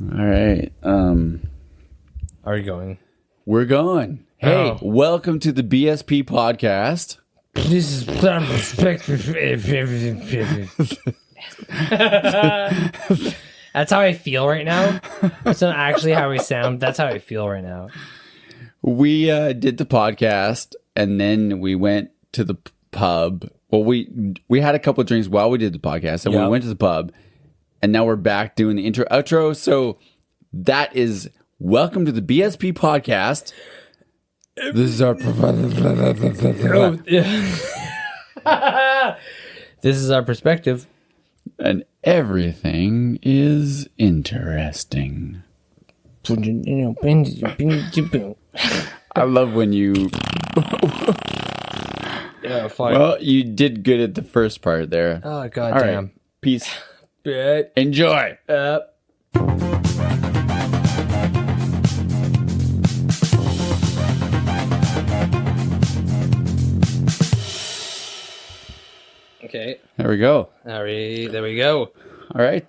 All right. Are you going? We're going. Hey, Oh. welcome to the BSP podcast. This is That's how I feel right now. That's not actually how we sound. That's how I feel right now. We did the podcast, and then we went to the pub. Well, we had a couple of drinks while we did the podcast, and we Yep. went to the pub, and now we're back doing the intro outro. So that is welcome to the BSP podcast. This is our Oh, yeah. This is our perspective. and everything is interesting. I love when you. Yeah, fine. Well, you did good at the first part there. Oh, All right. goddamn. Peace. Right. Enjoy. Okay. There we go. All right. There we go. All right.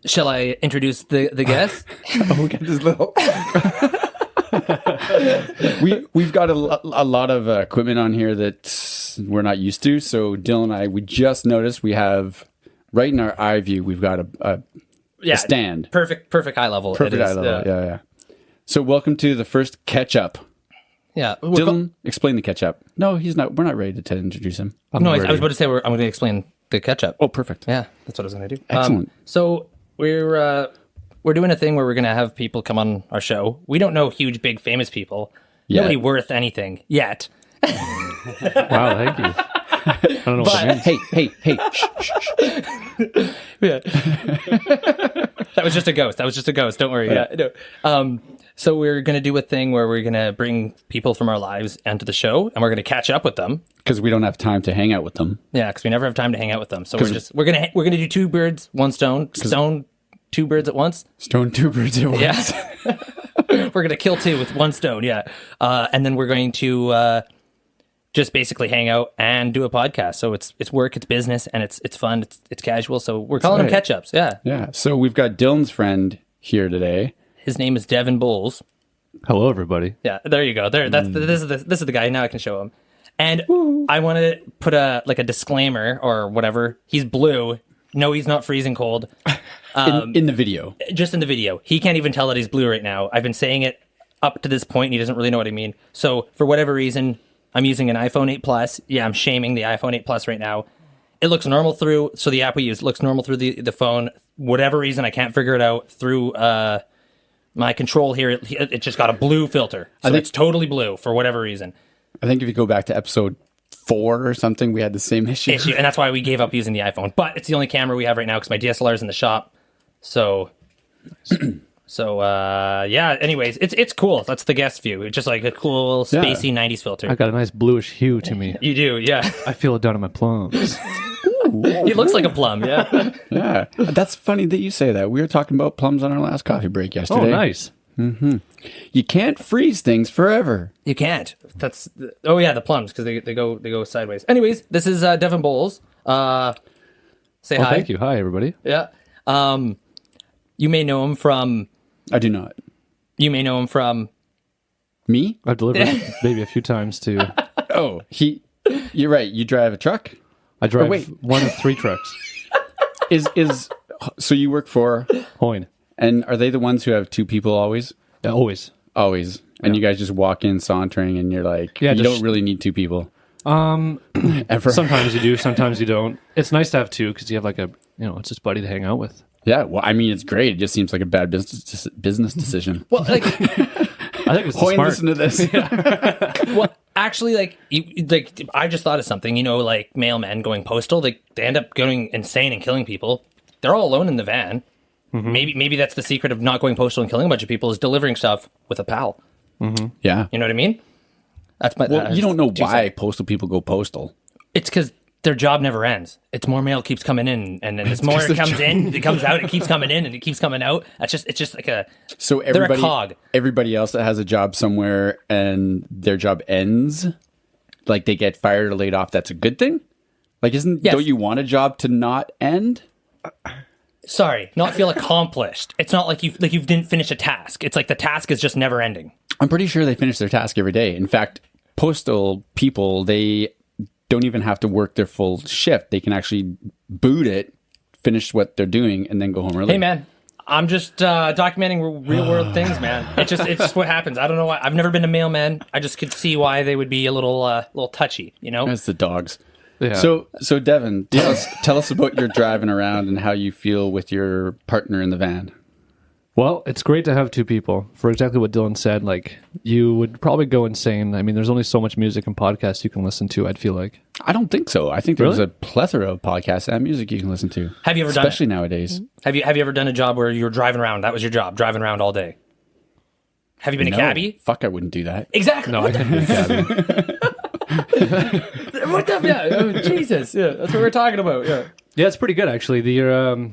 Shall I introduce the guest? Oh, we got this little. we've got a lot of equipment on here that we're not used to. So Dylan and I, we just noticed we have right in our eye view, we've got a stand. Perfect high level. Perfect It is, eye level. Yeah. So welcome to the first Katch-Up. Yeah. Dylan, explain the Katch-Up. No, he's not. We're not ready to introduce him. No, I was about to say I'm going to explain the Katch-Up. Oh, perfect. Yeah, that's what I was going to do. Excellent. So we're doing a thing where we're going to have people come on our show. We don't know huge, big, famous people. Yet. Nobody worth anything yet. Wow, thank you. I don't know what that means. Hey. Shh. Yeah. That was just a ghost. Don't worry. Yeah. No. So we're going to do a thing where we're going to bring people from our lives onto the show, and we're going to catch up with them. Because we don't have time to hang out with them. Yeah, because we never have time to hang out with them. So we're gonna do two birds, one stone. Stone, two birds at once. Stone two birds at once. Yeah. We're gonna kill two with one stone. Yeah. And then we're going to just basically hang out and do a podcast. So it's work, it's business, and it's fun. It's casual. So we're calling them Catch-Ups. Yeah. Yeah. So we've got Dylan's friend here today. His name is Devon Bowles. Hello, everybody. Yeah. There you go. There. This is the guy. Now I can show him. And I want to put a disclaimer or whatever. He's blue. No, he's not freezing cold. In the video. Just in the video. He can't even tell that he's blue right now. I've been saying it up to this point, and he doesn't really know what I mean. So for whatever reason, I'm using an iPhone 8 Plus. Yeah, I'm shaming the iPhone 8 Plus right now. It looks normal through, so the app we use looks normal through the phone. Whatever reason, I can't figure it out through my control here. It just got a blue filter. So it's totally blue for whatever reason. I think if you go back to episode 4 or something, we had the same issue. And that's why we gave up using the iPhone. But it's the only camera we have right now because my DSLR is in the shop. So yeah. Anyways, it's cool. That's the guest view. It's just like a cool spacey 90s filter. I got a nice bluish hue to me. You do, yeah. I feel it down in my plums. He looks like a plum, yeah. Yeah. That's funny that you say that. We were talking about plums on our last coffee break yesterday. Oh, nice. You can't freeze things forever. You can't. The plums because they go sideways. Anyways, this is Devon Bowles. Say Well, hi. thank you. Hi, everybody. Yeah. You may know him from. I do not. You may know him from. Me? I've delivered maybe a few times to. Oh, you're right. You drive a truck? I drive wait. one of 3 trucks. So you work for Hoyne. And are they the ones who have 2 people always? Yeah, always. Always. And you guys just walk in sauntering and you're like, you don't really need 2 people. Ever. Sometimes you do, sometimes you don't. It's nice to have 2 because you have like it's just buddy to hang out with. Yeah, well, I mean, it's great. It just seems like a bad business decision. Well, like. I think it's Hoyne, smart. listen to this. Well, actually, I just thought of something. Like mailmen going postal, they end up going insane and killing people. They're all alone in the van. Mm-hmm. Maybe that's the secret of not going postal and killing a bunch of people is delivering stuff with a pal. Mm-hmm. Yeah, you know what I mean. That's my. Well, you don't know why postal people go postal. It's because their job never ends. It's more mail keeps coming in, and then as more comes in, it comes out. It keeps coming in, and it keeps coming out. It's just like a. So they're a cog. Everybody else that has a job somewhere and their job ends, like they get fired or laid off. That's a good thing. Like, don't you want a job to not end? Sorry, not feel accomplished. It's not like you didn't finish a task. It's like the task is just never ending. I'm pretty sure they finish their task every day. In fact, postal people, they don't even have to work their full shift. They can actually boot it, finish what they're doing, and then go home early. Hey, man, I'm just documenting real world things, man. It's just what happens. I don't know why. I've never been a mailman. I just could see why they would be a little touchy, you know? That's the dogs. Yeah. So Devon, tell us about your driving around and how you feel with your partner in the van. Well, it's great to have two people. For exactly what Dylan said, like, you would probably go insane. I mean, there's only so much music and podcasts you can listen to, I'd feel like. I don't think so. I think there's Really? a plethora of podcasts and music you can listen to. Have you ever especially done nowadays? Have you ever done a job where you were driving around? That was your job, driving around all day. Have you been a cabbie? Fuck, I wouldn't do that. Exactly. No, I couldn't be a cabbie. What the? Yeah. Oh, Jesus. Yeah. That's what we're talking about. Yeah. Yeah, it's pretty good, actually. The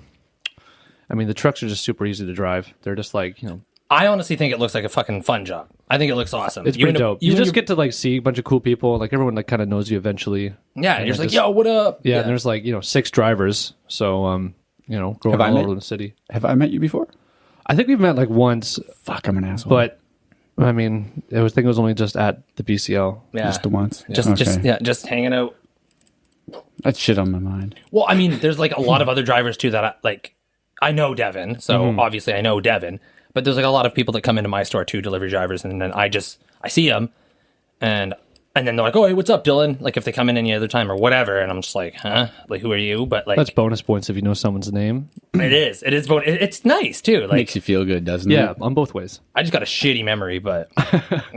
trucks are just super easy to drive. They're just like, I honestly think it looks like a fucking fun job. I think it looks awesome. it's pretty dope. You just get to, like, see a bunch of cool people. Like, everyone, like, kind of knows you eventually. Yeah. You're just like, yo, what up? Yeah, and there's, like, 6 drivers. So, going all over the city. Have I met you before? I think we've met, like, once. Fuck, I'm an asshole. But, I mean, I think it was only just at the BCL. Yeah. Just the once. Just hanging out. That's shit on my mind. Well, I mean, there's like a lot of other drivers too that I know Devon, so obviously I know Devon, but there's like a lot of people that come into my store too, delivery drivers, and then I see them, and then they're like, oh, hey, what's up, Dylan? Like if they come in any other time or whatever, and I'm just like, huh? Like, who are you? But like, That's bonus points if you know someone's name. it is. It's nice too. Like, Makes you feel good, doesn't Yeah, it? on both ways. I just got a shitty memory, but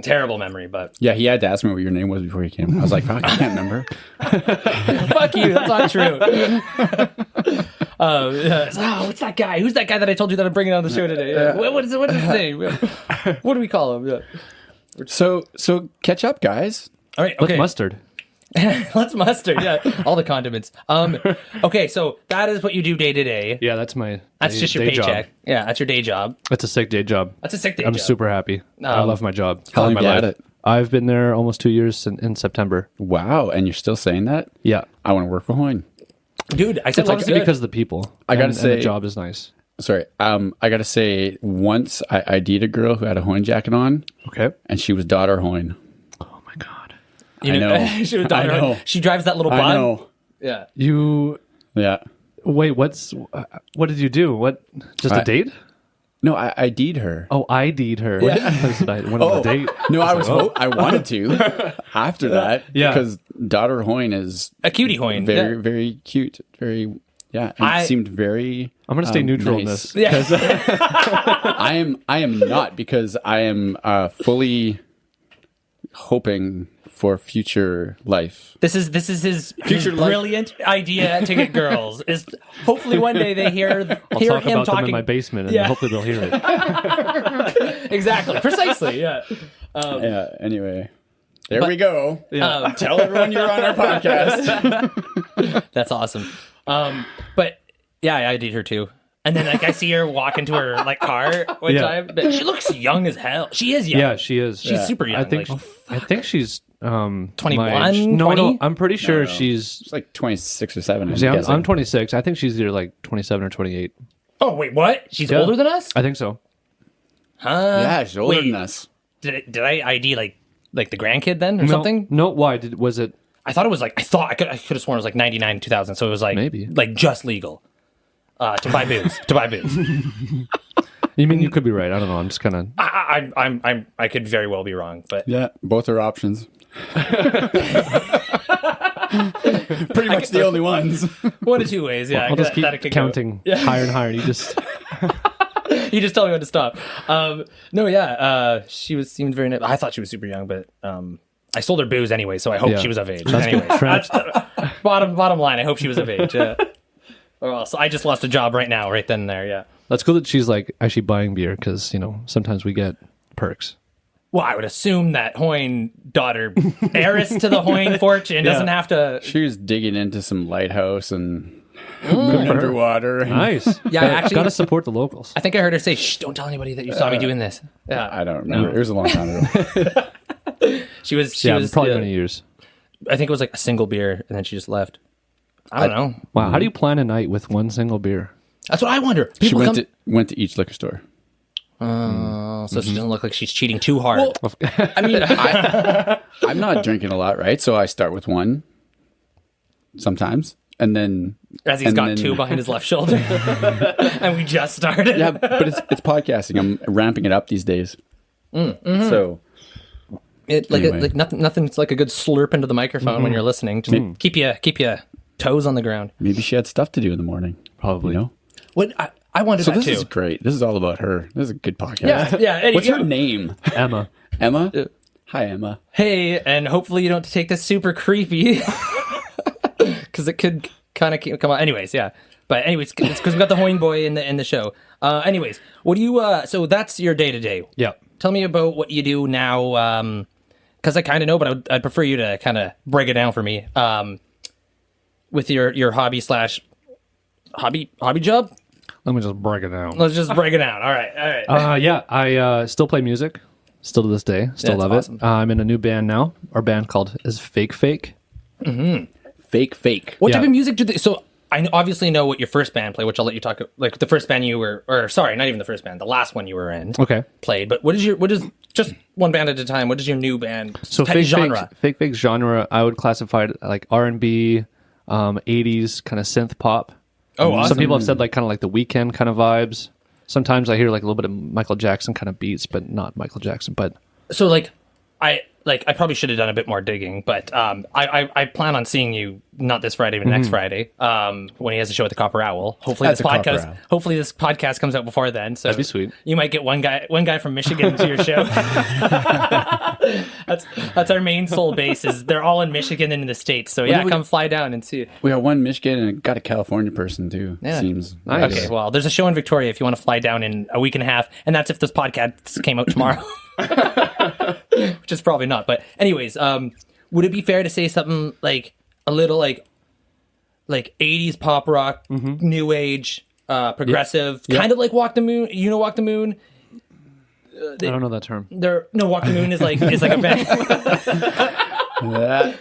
terrible memory, but Yeah, he had to ask me what your name was before he came. I was like, fuck, I can't remember. fuck you. That's not true. What's that guy? Who's that guy that I told you that I'm bringing on the show today? Yeah. What's his name? What do we call him? Yeah. So catch up, guys. All right. With Okay. mustard. Let's mustard. Yeah. All the condiments. Okay. So that is what you do day to day. Yeah, that's my That's day- just your day paycheck. job. Yeah. That's your day job. That's a sick day job. That's a sick day I'm job. super happy. I love my job. How long I love have you my had life. it? I've been there almost 2 years in September. Wow, and you're still saying that? Yeah. I want to work for Hoyne. Dude, I said It's honestly good. because of the people. I gotta and say- the job is nice. Sorry, I gotta say, once I ID'd a girl who had a Hoyne jacket on, Okay. and she was daughter Hoyne. Oh my God. You I know. she was daughter. I know. She drives that little I bun. know. Yeah. You Yeah. wait. What did you do? What? Just a date? No, I ID'd her. Oh, ID'd her. Went on a date. No, I wanted to after that. Yeah. Because daughter Hoyne is A cutie Hoyne. very, Yeah. very cute. Very, yeah. And it seemed very. I'm gonna stay neutral in nice. this. Yeah. I am not, because I am fully hoping for future life. This is his Future life. brilliant idea to get girls. Is hopefully one day they hear I'll hear talk him about them talking. in my basement, and Yeah. hopefully they'll hear it. Exactly. Precisely. Yeah. Yeah. Anyway, there we go. Yeah. Tell everyone you're on our podcast. That's awesome. But yeah, I ID'd her too. And then like I see her walk into her like car one Yeah. time. But she looks young as hell. She is young. Yeah, she is. She's super young. I think she's 21, no, 20? I'm pretty sure No. she's. It's like 26 or 7. See, guessing. I'm 26. I think she's either like 27 or 28. Oh wait, what? She's Yeah. older than us? I think so. Huh? Yeah, she's older Wait. than us. Did I ID like the grandkid then or something? No, why was it? I thought it was like I could have sworn it was like 99 2000. So it was like Maybe. like just legal to buy booze. To buy booze. You mean you could be right? I don't know. I'm just kind of. I could very well be wrong, but Yeah, both are options. Pretty much the only ones. one of two ways. Yeah, I'll just keep that could go. counting higher and higher. You just. You just tell me when to stop. No, yeah, she seemed very nice. I thought she was super young, but I sold her booze anyway, so I hope Yeah. she was of age. That's good. Anyways, that's bottom line. I hope she was of age. Yeah. Or else I just lost a job right now, right then and there. Yeah. That's cool that she's like actually buying beer because sometimes we get perks. Well, I would assume that Hoyne daughter, heiress to the Hoyne fortune, doesn't have to. She was digging into some lighthouse and moving underwater. And Nice. Yeah, actually- got to support the locals. I think I heard her say, "Shh, don't tell anybody that you saw me doing this." Yeah, I don't remember. It was a long time ago. she was. Probably many years. I think it was like a single beer, and then she just left. I don't know. Wow. How do you plan a night with one single beer? That's what I wonder. She People went to each liquor store. so she doesn't look like she's cheating too hard. Well, I mean, I'm not drinking a lot, right? So I start with one sometimes, and then as he's got two behind his left shoulder, and we just started. Yeah, but it's podcasting. I'm ramping it up these days. So Like nothing's like a good slurp into the microphone when you're listening. Just keep you toes on the ground. maybe she had stuff to do in the morning. Probably. You know. What I wanted So that this too. is great. This is all about her. This is a good podcast. Yeah. And What's her name? Emma. Emma. Hi, Emma. Hey, and hopefully you don't take this super creepy, because it could kind of come out. Anyways, yeah. But anyways, it's because we got the Hoyne boy in the show. Anyways, what do you? So that's your day to day. Yeah. Tell me about what you do now. Because I kind of know, but I'd prefer you to kind of break it down for me. With your hobby job. Let me just break it down. Let's just break it down. All right. Yeah, I still play music, still to this day, still That's love awesome. it. I'm in a new band now. Our band called is Fake. Fake. What Yeah. type of music do they? So I obviously know what your first band played, which I'll let you talk. Like the first band you were, or sorry, not even the first band, the last one you were in. Okay. Played. But what is just one band at a time? What is your new band? So type genre? Fake genre, I would classify it like R&B, 80s kind of synth pop. Oh, awesome. Some people have said like kind of like The Weeknd kind of vibes. Sometimes I hear like a little bit of Michael Jackson kind of beats, but not Michael Jackson. But So I probably should have done a bit more digging, but I plan on seeing you not this Friday, but next Friday, when he has a show at the Copper Owl. Hopefully That's a Copper Owl. Hopefully this podcast comes out before then. So that'd be sweet. You might get one guy from Michigan to your show. that's our main sole base. Is they're all in Michigan and in the States. So yeah, come fly down and see. We got one Michigan and got a California person too. Yeah. Seems Nice. Okay, well, there's a show in Victoria if you want to fly down in a week and a half, and that's if this podcast came out tomorrow. Which is probably not. But anyways, would it be fair to say something like a little like 80s pop rock, new age, progressive, kind of like Walk the Moon? You know Walk the Moon? I don't know that term. Walk the Moon is like a band.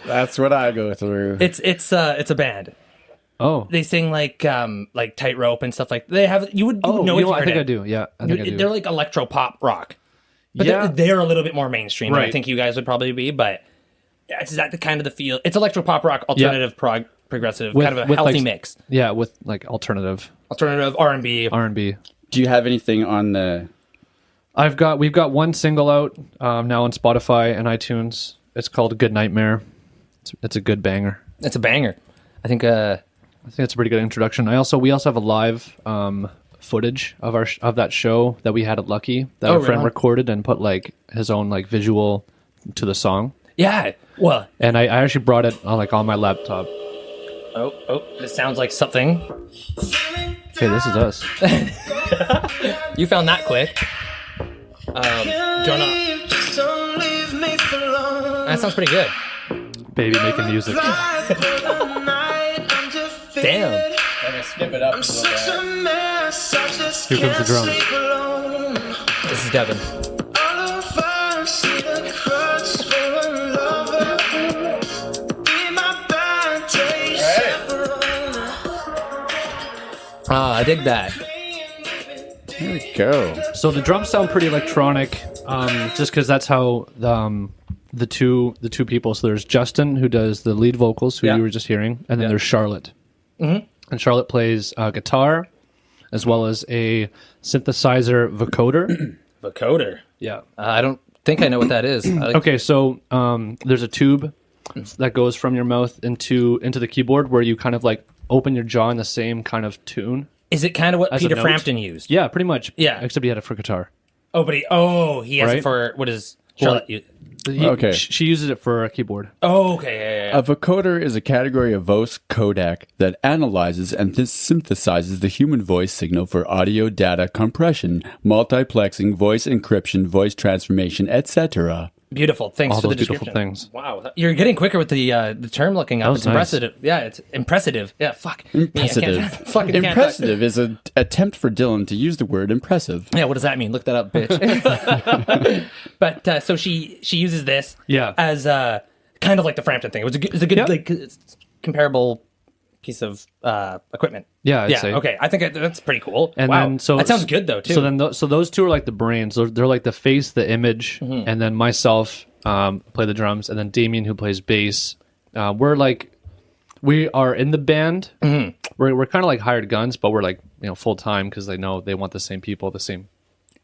That's what I go through. It's a band. Oh. They sing like Tightrope and stuff like they have. You would know if you I heard think it. I do. Yeah, I think I do. They're like electro pop rock. But Yeah. they're a little bit more mainstream than I Right. think you guys would probably be. But yeah, it's that the kind of the feel. It's electro pop rock, alternative progressive, kind of a healthy like, mix. Yeah, with like alternative Alternative R&B. R&B. Do you have anything on the? We've got one single out now on Spotify and iTunes. It's called Good Nightmare. It's a good banger. It's a banger. I think it's a pretty good introduction. We also have a live footage of that show that we had at Lucky that our right friend on. recorded and put like his own like visual to the song. yeah. Well, And I actually brought it on my laptop. oh, this sounds like something. Hey, this is us. You found that quick. Jonah. That sounds pretty good. Baby making music. Damn. I'm gonna skip it up. Here comes the drums. This is Devon. I dig that. Here we go. So the drums sound pretty electronic, just because that's how the two people. So there's Justin, who does the lead vocals, who Yeah. you were just hearing, and then Yeah. there's Charlotte. Mm-hmm. And Charlotte plays guitar, as well as a synthesizer vocoder. Vocoder. Yeah. I don't think I know what that is. Okay, so there's a tube that goes from your mouth into the keyboard, where you kind of like open your jaw in the same kind of tune. Is it kind of what As a Peter note? Frampton used? Yeah, pretty much. Yeah. Except he had it for guitar. Oh, but he has it Right? for what is Charlotte? Okay. She uses it for a keyboard. Oh, okay, yeah. A vocoder is a category of voice codec that analyzes and synthesizes the human voice signal for audio data compression, multiplexing, voice encryption, voice transformation, etc. Beautiful. Thanks All for the those beautiful description. things. Wow, you're getting quicker with the term looking up. was It's nice. impressive. Yeah, it's impressive. Yeah, fuck. Me, I Impressive. can't- fucking can't talk. Impressive is an attempt for Dylan to use the word impressive. Yeah, what does that mean? Look that up, bitch. But so she uses this Yeah. as kind of like the Frampton thing. It was a good Yeah. like comparable piece of equipment. Yeah, I'd say. Okay, I think that's pretty cool. And wow. then so that sounds good though too. So then so those two are like the brains. They're like the face, the image, and then myself play the drums, and then Damien who plays bass. We are in the band. We're kind of like hired guns, but we're like full time because they know they want the same people, the same.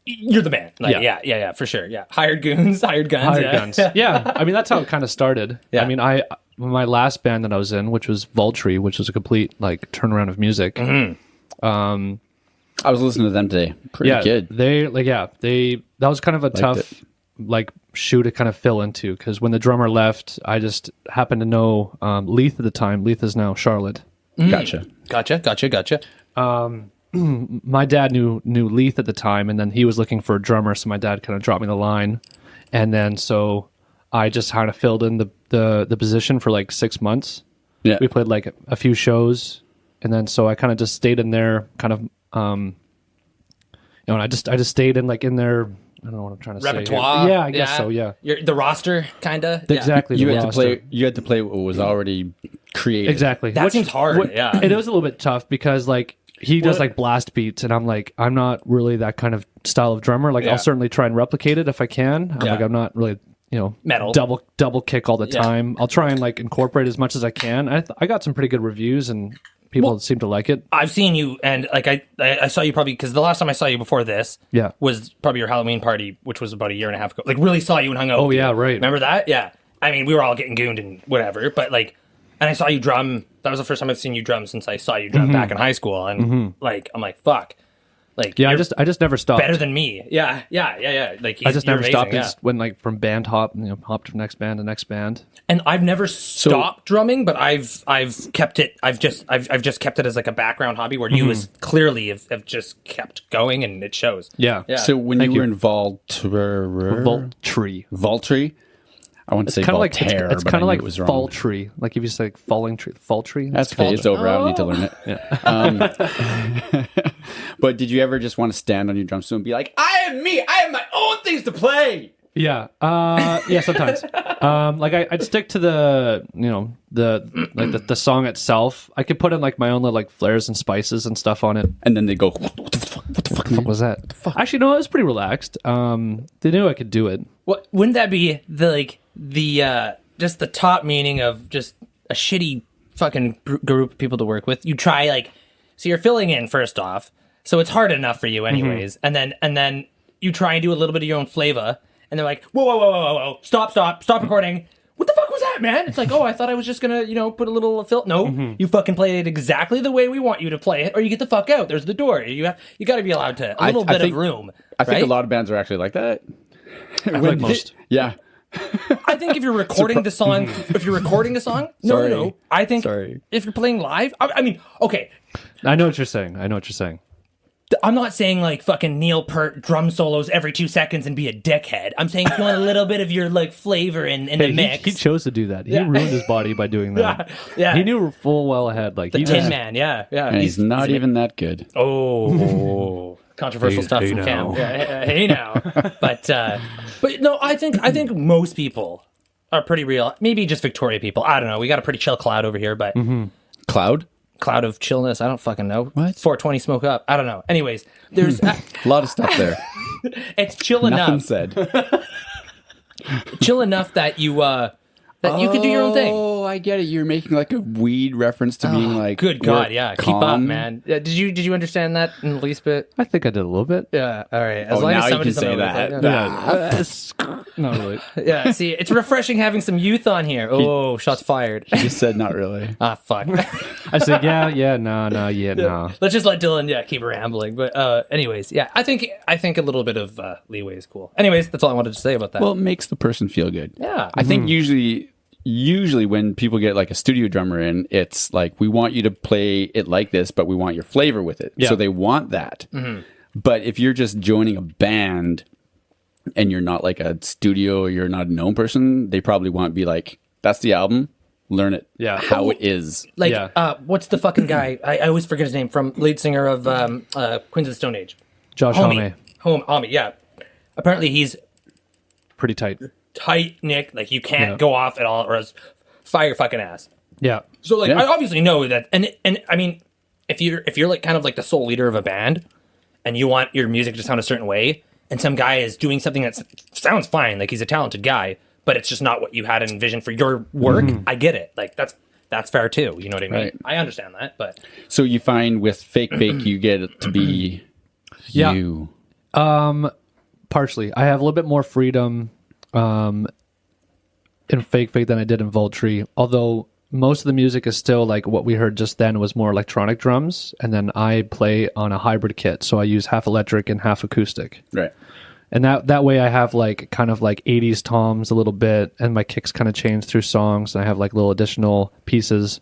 You're the band. Like, yeah, for sure. Yeah, hired goons, hired guns. Guns. Yeah, I mean that's how it kind of started. Yeah. I mean my last band that I was in, which was Vaultry, which was a complete like turnaround of music. I was listening to them today. Pretty good. That was kind of a tough shoe to kind of fill into because when the drummer left, I just happened to know Leith at the time. Leith is now Charlotte. Gotcha. My dad knew Leith at the time, and then he was looking for a drummer, so my dad kind of dropped me the line, and then so I just kind of filled in the position for like 6 months. Yeah, we played like a few shows, and then so I kind of just stayed in there, kind of, and I just stayed in like in there. I don't know what I'm trying to repertoire. say. Yeah, I guess so. Yeah, the roster, kind of. Exactly. You had to play what was already created. Exactly. That seems hard. Yeah, it was a little bit tough because like he does like blast beats, and I'm like I'm not really that kind of style of drummer. Like I'll certainly try and replicate it if I can. I'm not really metal double kick all the time. I'll try and like incorporate as much as I can. I got some pretty good reviews and. People seem to like it. I've seen you, and like I saw you probably because the last time I saw you before this, was probably your Halloween party, which was about a year and a half ago. Like really saw you and hung out. Oh yeah, right. Remember that? Yeah. I mean, we were all getting gooned and whatever, but like, and I saw you drum. That was the first time I've seen you drum since I saw you drum back in high school, and like I'm like fuck. Like I just never stopped. Better than me. Yeah. Like I just never stopped. Yeah. It's when like from band hopped from next band to next band. And I've never stopped drumming, but I've kept it. I've just kept it as like a background hobby. Where you is clearly have just kept going, and it shows. Yeah. So when you were in Vaultry, I want to say Voltaire, it's kind of like it was wrong. Vaultry. Like if you say like falling tree, Vaultry. That's okay. It's over. I don't need to learn it. Yeah. But did you ever just want to stand on your drum stool and be like, I am me. I have my own things to play. Yeah. Yeah. Sometimes. Like I'd stick to the the song itself. I could put in like my own little like flares and spices and stuff on it. And then they go, what the fuck was that? Actually, no, it was pretty relaxed. They knew I could do it. What wouldn't that be the just the top meaning of just a shitty fucking group of people to work with? You try so you're filling in first off, so it's hard enough for you anyways, and then you try and do a little bit of your own flavor. And they're like, whoa, stop recording. What the fuck was that, man? It's like, oh, I thought I was just gonna, put a little filter. No, you fucking play it exactly the way we want you to play it, or you get the fuck out. There's the door. You got to be allowed to a little bit of room. I think a lot of bands are actually like that. Like most. Yeah. I think if you're recording the song, no. I think if you're playing live, I mean, okay. I know what you're saying. I'm not saying like fucking Neil Peart drum solos every 2 seconds and be a dickhead. I'm saying if you want a little bit of your like flavor in the mix. He chose to do that. He ruined his body by doing that. Yeah. He knew full well ahead. Like the Tin Man, yeah. And he's not even that good. Oh, controversial stuff from Cam. Hey now. But no, I think most people are pretty real. Maybe just Victoria people. I don't know. We got a pretty chill cloud over here, but Cloud of chillness. I don't fucking know. What? 420 smoke up. I don't know. Anyways, there's a lot of stuff there. It's chill enough. Nothing said. Chill enough that you you can do your own thing. Oh, I get it. You're making like a weed reference to being like, good God, yeah. Keep up, man. Did you understand that in the least bit? I think I did a little bit. Yeah. All right. As long as you can say that. Not really. Yeah. See, it's refreshing having some youth on here. Oh, shots fired. You just said not really. Fuck. I said no. Let's just let Dylan keep rambling. But anyways, yeah, I think a little bit of leeway is cool. Anyways, that's all I wanted to say about that. Well, it makes the person feel good. Yeah. I think usually when people get like a studio drummer in, it's like, we want you to play it like this, but we want your flavor with it. Yeah. So they want that. Mm-hmm. But if you're just joining a band and you're not like a studio, or you're not a known person, they probably want to be like, that's the album, learn it how it is. Like, what's the fucking guy? I always forget his name, from lead singer of Queens of the Stone Age. Josh Homme. Homme, yeah. Apparently he's pretty tight, Nick. Like, you can't go off at all, or else fire fucking ass. Yeah. So like Yeah. I obviously know that, and I mean, if you're like kind of like the sole leader of a band, and you want your music to sound a certain way, and some guy is doing something that sounds fine, like he's a talented guy, but it's just not what you had envisioned for your work. I get it. Like that's fair too. You know what I mean? Right. I understand that, but So you find with fake, you get it to be Yeah. you. Partially. I have a little bit more freedom in fake than I did in Vaultry, although most of the music is still like what we heard just then was more electronic drums, and then I play on a hybrid kit, so I use half electric and half acoustic. Right. And that way I have like kind of like 80s toms a little bit, and my kicks kind of change through songs, and I have like little additional pieces.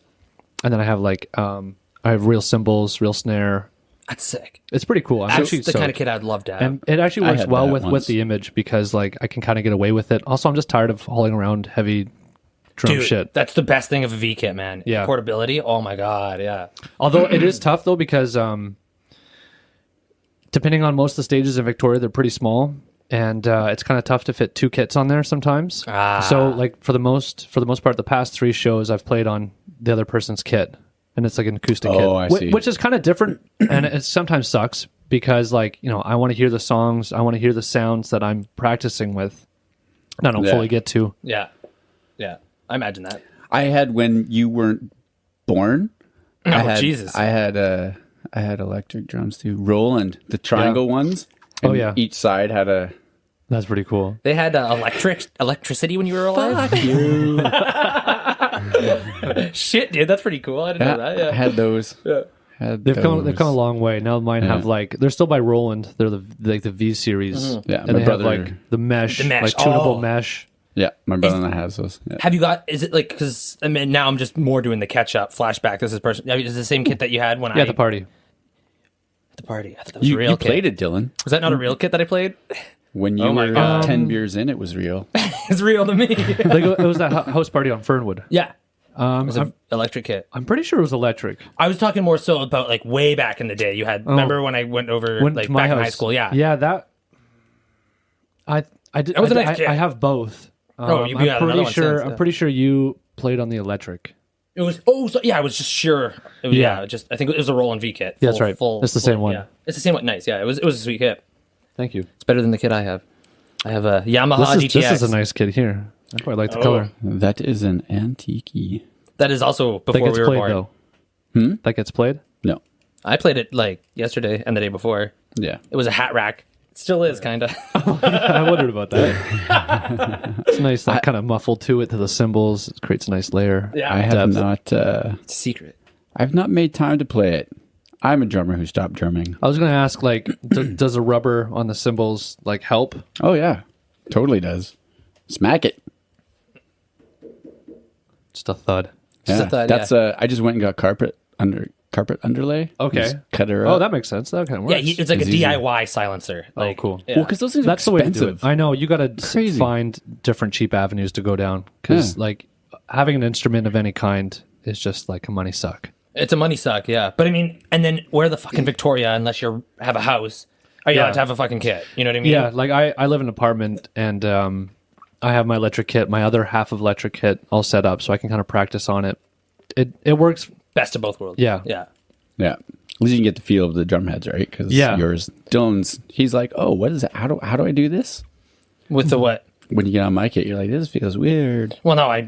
And then I have like I have real cymbals, real snare. that's sick. It's pretty cool. I'm That's actually the so- kind of kid I'd love to have. and it actually I works had well that with once. the image, because like I can kind of get away with it. Also, I'm just tired of hauling around heavy drum Dude, shit. that's the best thing of a V kit, man. Yeah. Portability. Oh my god, yeah. Although it is tough though, because depending on most of the stages in Victoria, they're pretty small, and it's kind of tough to fit 2 kits on there sometimes. So like for the most part, the past 3 shows I've played on the other person's kit, and it's like an acoustic kit, I see. which is kind of different, and it sometimes sucks because like, you know, I want to hear the songs, I want to hear the sounds that I'm practicing with, and I don't Yeah. fully get to. Yeah. Yeah. I imagine that. I had when you weren't born. Jesus. I had electric drums too. Roland, the triangle ones. And yeah. Each side had a. That's pretty cool. They had electricity when you were alive. Shit, dude, that's pretty cool. I didn't know that. I Yeah. had those. Yeah. They've come a long way. Now mine have like, they're still by Roland. They're the V series. Yeah, And my they brother. have like the mesh, The mesh. like tunable Oh. mesh. Yeah, my brother has those. Yeah. Have you got? Is it like? Because I mean, now I'm just more doing the Katch-Up flashback. This is person. I mean, is it the same kit that you had when Yeah, the party. at the party? I thought that was You, a real you kit. played it, Dylan. Was that not a real kit that I played? When you my were God. 10 beers in, it was real. It's real to me. Like, it was that house party on Fernwood. Yeah. It was an electric kit. I'm pretty sure it was electric. I was talking more so about like way back in the day. You had remember when I went over Went like to my back in house. high school? Yeah. Yeah, that. I did. That was I, an extra- I have both. Oh, you got another one since, I'm yeah. pretty sure you played on the electric. It was I was just sure. It was, Yeah. just I think it was a Roland V kit. Yeah, that's right. It's the same one. Yeah. It's the same one. Nice. Yeah, it was a sweet kit. Thank you. It's better than the kit I have. I have a Yamaha This GTX. is a nice kit here. I quite like the Oh. color. That is an antique. That is also That before gets we were played born. though. That gets played. No. I played it like yesterday and the day before. Yeah. It was a hat rack. It still is kind of. I wondered about that. It's nice, that kind of muffled to it, to the cymbals. It creates a nice layer. Yeah. I have Depth. not. It's a secret. I've not made time to play it. I'm a drummer who stopped drumming. I was going to ask, like, does the rubber on the cymbals like help? Oh yeah, totally does. Smack it. Just a thud. Just a Yeah. thud, That's I just went and got carpet underlay. Okay. Just cut her Oh, up. that makes sense. That kind of Yeah, works. it's like It's a easy. DIY silencer. Like, cool. Yeah. Well, because those things are That's the way to do expensive. it. I know you got to Crazy. find different cheap avenues to go down, because Yeah. like having an instrument of any kind is just like a money suck. It's a money suck, yeah. But I mean, and then where the fucking Victoria, unless you have a house, are you Yeah. allowed to have a fucking kit? You know what I mean? Yeah, like I live in an apartment, and I have my electric kit, my other half of electric kit all set up, so I can kind of practice on it. It works. Best of both worlds. Yeah. Yeah. Yeah. At least you can get the feel of the drum heads, right? Because Yeah. yours, Dylan's, he's like, oh, what is it? How do I do this? With the what? When you get on my kit, you're like, this feels weird. Well, no, I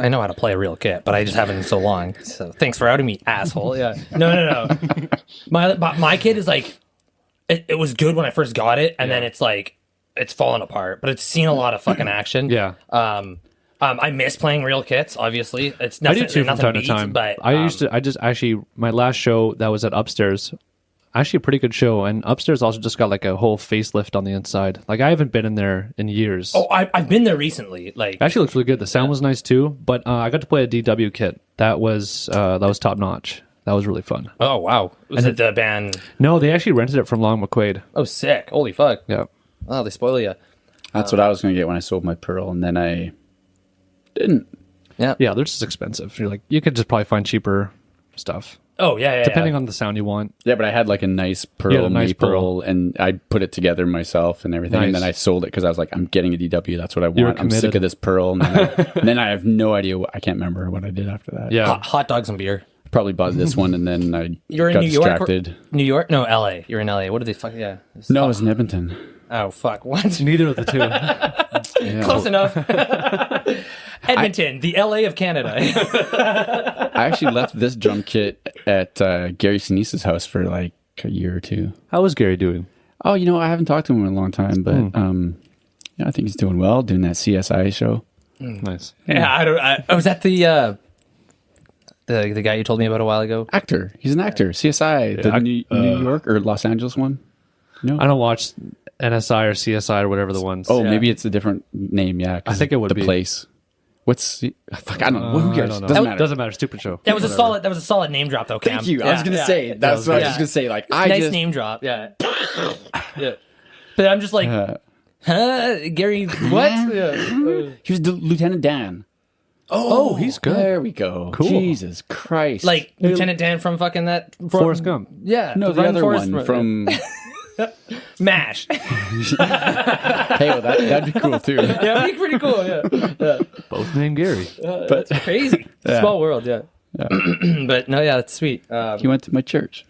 know how to play a real kit, but I just haven't in so long. So thanks for outing me, asshole. Yeah. No. my kit is like, it was good when I first got it, and then it's like, it's fallen apart. But it's seen a lot of fucking action. Yeah. I miss playing real kits. Obviously, it's I nothing. do too from nothing time to beats, time. But I just actually, my last show that was at Upstairs, actually a pretty good show, and Upstairs also just got like a whole facelift on the inside. Like I haven't been in there in years. Oh, I've been there recently. Like, It actually looks really good. The sound was nice too, but I got to play a DW kit. That was top notch. That was really fun. oh wow, was it the band? No, they actually rented it from Long McQuaid. Oh, sick! Holy fuck! Yeah. Oh, they spoil you. That's what I was going to get when I sold my Pearl, and then I didn't. Yeah, they're just expensive. You're like, you could just probably find cheaper stuff. Oh yeah, depending on the sound you want. Yeah, but I had like a nice You had pearl a nice maple, and I put it together myself and everything, and Nice. then I sold it because I was like, I'm getting a DW. That's what I were want. I'm sick committed. of this pearl. And then I have no idea. I can't remember what I did after that. Yeah. hot dogs and beer. Probably bought this one, and then I You're in got New York. distracted. New York? No, LA. You're in LA. What are they fuck? Yeah. No, it was in Edmonton. Oh fuck. What? Neither of the two. Yeah. Close enough. Edmonton, the LA of Canada. I actually left this drum kit at Gary Sinise's house for like a year or two. How is Gary doing? Oh, I haven't talked to him in a long time, but I think he's doing well, doing that CSI show. Nice. Yeah, I was at the guy you told me about a while ago. Actor. He's an actor. CSI, the New York or Los Angeles one. No? I don't watch NSI or CSI or whatever the ones. Oh, maybe it's a different name. Yeah, 'cause I think it would the be. place. Fuck, I don't know. Who cares? I don't know. Doesn't matter. Doesn't matter. Stupid show. That was a solid name drop though, Cam. Thank you. I was gonna say that's that was what I was good. just gonna say. Like Nice name drop. Yeah. Yeah. But I'm just like, Gary, what? Yeah. He was Lieutenant Dan. Oh, he's good. There we go. Cool. Jesus Christ. Like Lieutenant Dan from fucking that Forrest Gump. Yeah. no, the Run, other Forrest, one Run. from. MASH. Hey, well, that'd be cool too. Yeah, that'd be pretty cool. Yeah. Both named Gary. But It's crazy. Yeah. Small world. Yeah. But no, yeah, that's sweet. he went to my church.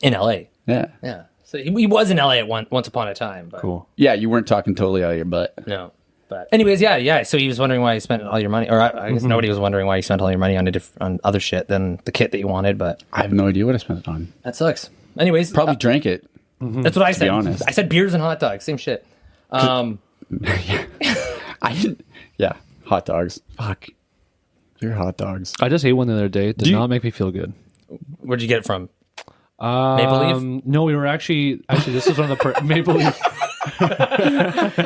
In LA. Yeah. Yeah. So he was in LA at once upon a time. But Cool. Yeah, you weren't talking totally out of your butt. No. But anyways, yeah. So he was wondering why you spent all your money, or I guess nobody was wondering why you spent all your money on on other shit than the kit that you wanted. But I have no idea what I spent it on. that sucks. Anyways, Probably drank it. that's what I said. honest. I said beers and hot dogs, same shit. I didn't. Yeah, hot dogs. Fuck. Your hot dogs. I just ate one the other day. It did not make me feel good. Where'd you get it from? Maple Leaf? No, we were actually this was one of the Maple Leaf.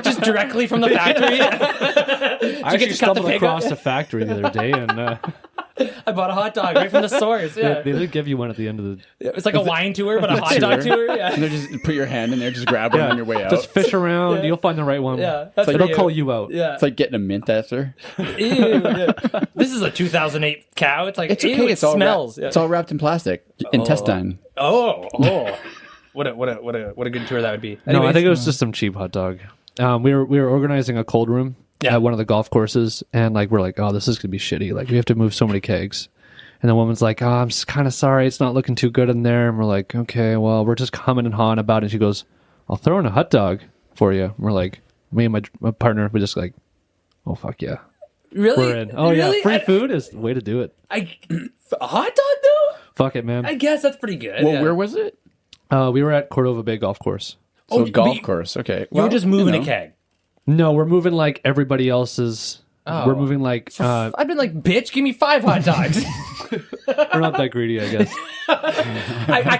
Just directly from the factory. I actually stumbled across the factory the other day, and I bought a hot dog right from the source. Yeah, they did give you one at the end of the. it's like a wine tour, but a hot dog tour. Yeah, And they just put your hand in there, just grab one on your way out. Just fish around. You'll find the right one. yeah. That's It'll for call you out. Yeah, It's like getting a mint after. Ew, yeah. This is a 2008 cow. It's like It's ew, okay. it It's all smells. wrapped, it's all wrapped in plastic. Intestine. Oh. What a good tour that would be. No, I Anyways, think it was just some cheap hot dog. We were organizing a cold room at one of the golf courses, and we're like, oh, this is gonna be shitty. Like we have to move so many kegs. And the woman's like, oh, I'm kind of sorry, it's not looking too good in there. And we're like, okay, well, we're just humming and hawing about it. And she goes, I'll throw in a hot dog for you. And we're like, me and my partner, we just like, oh fuck yeah, really? we're in. Oh Really? yeah, free food is the way to do it. A hot dog though? Fuck it, man. I guess that's pretty good. Well, yeah. where was it? We were at Cordova Bay Golf Course. So but golf you- course. Okay. You were just moving a keg. No, we're moving like everybody else's. Oh. We're moving like I've been like, bitch, give me 5 hot dogs. we're not that greedy, I guess. I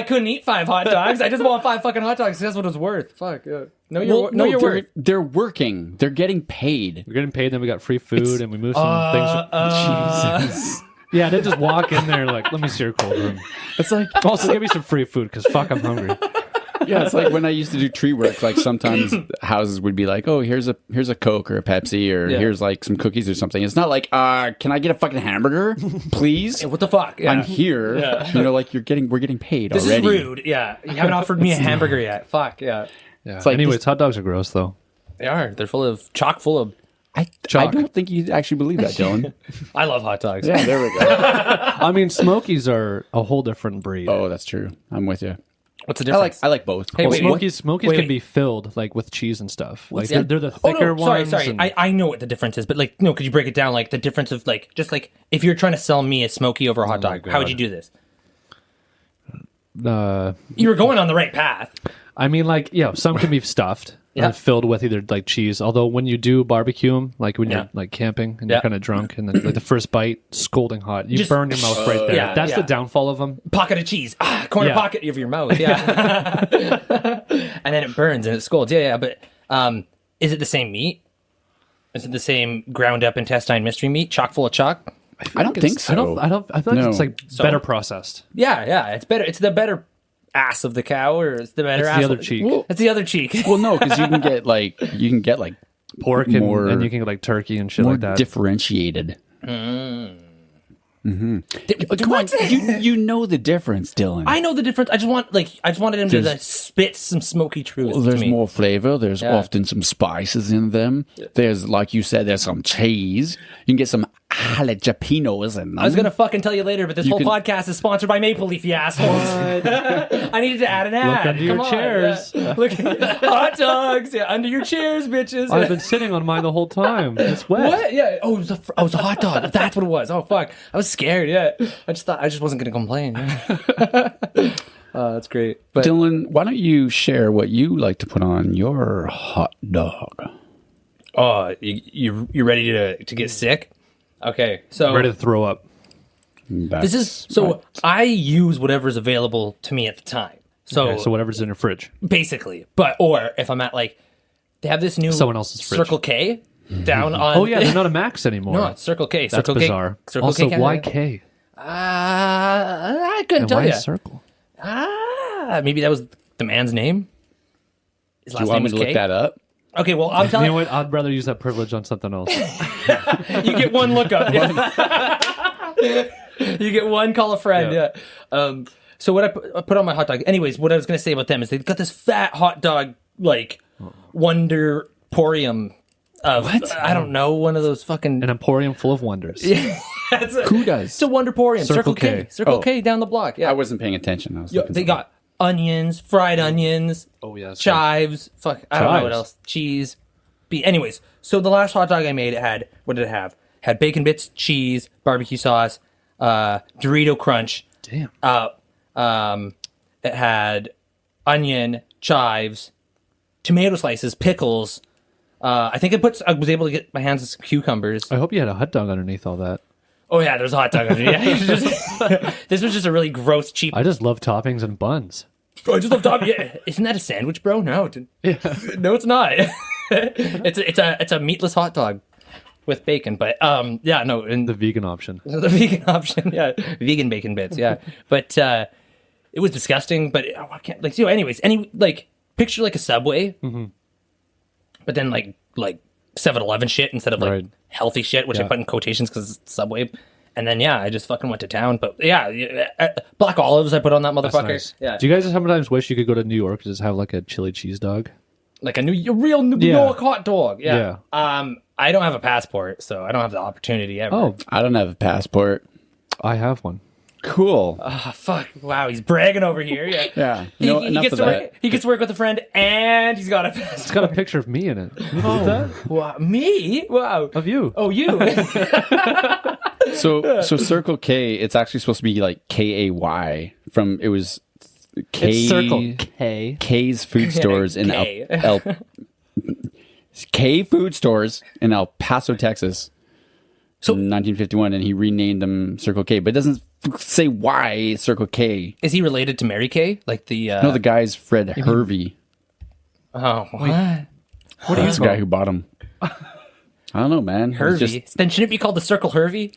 couldn't eat 5 hot dogs. I just want 5 fucking hot dogs. That's what it's worth. Fuck. Yeah. Know your worth. They're working. They're getting paid. We're getting paid, then we got free food, and we moved some things. Jesus. Yeah, I didn't just walk in there like, let me see your cold room. It's like Also, give me some free food because fuck, I'm hungry. yeah, it's like when I used to do tree work. Like sometimes houses would be like, "Oh, here's a Coke or a Pepsi or here's like some cookies or something." It's not like, "Can I get a fucking hamburger, please?" What the fuck? Yeah. I'm here. Yeah. We're getting paid This already. is rude. Yeah. You haven't offered me a hamburger yet. Fuck. Yeah. Yeah. like Anyways, hot dogs are gross though. They are. They're chock full of. I don't think you actually believe that, Dylan. I love hot dogs. Yeah, there we go. I mean, Smokies are a whole different breed. Oh, that's true. I'm with you. What's the difference? I like both. Hey, Well, wait, Smokies wait. can be filled like with cheese and stuff. Like Yeah. they're the Oh, thicker no, sorry, ones. sorry. and- I know what the difference is, but no, could you break it down? Like the difference of just if you're trying to sell me a Smoky over a hot dog, how would you do this? You were going on the right path. I mean, some can be stuffed Yeah. and filled with either like cheese. Although when you do barbecue them, like when Yeah. you're like camping and Yeah. you're kind of drunk, and then like the first bite, scalding hot, you Just- burn your mouth right there. yeah, That's yeah. the downfall of them. Pocket of cheese, corner Yeah. pocket of your mouth, yeah. And then it burns and it scalds, yeah. But is it the same meat? Is it the same ground up intestine mystery meat, chock full of chalk? I don't think so. I feel like No. it's like So? better processed. Yeah. It's better. It's the better ass of the cow, or it's the better It's ass. the other cheek. It's the other cheek. Well, no, because you can get like Pork more- and you can get like turkey and shit more like that. differentiated. Come on, you know the difference, Dylan. I know the difference. I just wanted him to like, spit some smoky truth. Well, there's to me. more flavor. There's often some spices in them. There's, like you said, there's some cheese. You can get some jalapenos in them. I was gonna fucking tell you later, but this whole podcast is sponsored by Maple Leaf, you assholes. I needed to add an ad. Look under your chairs. Yeah. Look, hot dogs. Yeah, under your chairs, bitches. I've been sitting on mine the whole time. It's wet. What? Yeah. Oh, it was a hot dog. That's what it was. Oh fuck. I was scared. Yeah. I just wasn't gonna complain. Yeah. That's great. But Dylan, why don't you share what you like to put on your hot dog? oh, you ready to get sick? Okay. So Ready to throw up. this is so I use whatever's available to me at the time. So, Okay, so whatever's in your fridge. basically, or if I'm at like they have this new Someone else's fridge. Circle K down on. Oh yeah, they're not a Max anymore. No, it's Circle K. That's Circle bizarre. K. Circle Also, K. why K? I couldn't And tell why you. a circle? Maybe that was the man's name. His Do last you want name me was to look K. that up? Okay, well, I'm You telling know what? I'd rather use that privilege on something else. you get one lookup. Yeah. You get one call a friend. Yeah. So what I put on my hot dog. Anyways, what I was going to say about them is they've got this fat hot dog like Wonder Porium of What? I don't know, one of those fucking. An emporium full of wonders. Who does? It's a Wonder Porium. Circle Circle K. K. Circle Oh. K down the block. Yeah. I wasn't paying attention. I was looking They something. got onions, fried onions. Oh yeah. Chives, I don't know what Chives. else. Cheese. Anyways, so the last hot dog I made, it had, what did it have? Had bacon bits, cheese, barbecue sauce, Dorito Crunch. Damn. It had onion, chives, tomato slices, pickles. I think I was able to get my hands on some cucumbers. I hope you had a hot dog underneath all that. Oh yeah, there's a hot dog under it. Yeah, this was just a really gross, cheap. I just love toppings and buns. I just love top. Yeah, isn't that a sandwich, bro? No, no, it's not. it's a meatless hot dog with bacon. But yeah, no, and The vegan option. the vegan option, yeah, vegan bacon bits, yeah. But it was disgusting. But I can't like. So, anyways, picture like a Subway, but then like 7-Eleven shit instead of like Right. healthy shit, which I Yeah. put in quotations because it's Subway. And then I just fucking went to town. But yeah, black olives I put on that motherfucker. Nice. Yeah, Do you guys sometimes wish you could go to New York and just have like a chili cheese dog? like a real New Yeah. York hot dog. Yeah. I don't have a passport, so I don't have the opportunity ever. Oh, I don't have a passport. I have one. Cool. Oh, fuck! Wow, he's bragging over here. Yeah, yeah. He, No, he enough gets of to that. work. He gets to work with a friend, and he's got a It's passport. got a picture of me in it. Can you believe that? Wow, me? Wow. Of you. Oh, you. So Circle K, it's actually supposed to be like KAY from it was K It's Circle K. K's food stores in K. K food stores in El Paso, Texas. So- In 1951, and he renamed them Circle K, but it doesn't say why Circle K. Is he related to Mary Kay? Like the? No, the guy's Fred Hervey. Oh, what? What are you That's the guy who bought him. I don't know, man. It was Hervey. Then shouldn't it be called the Circle Hervey?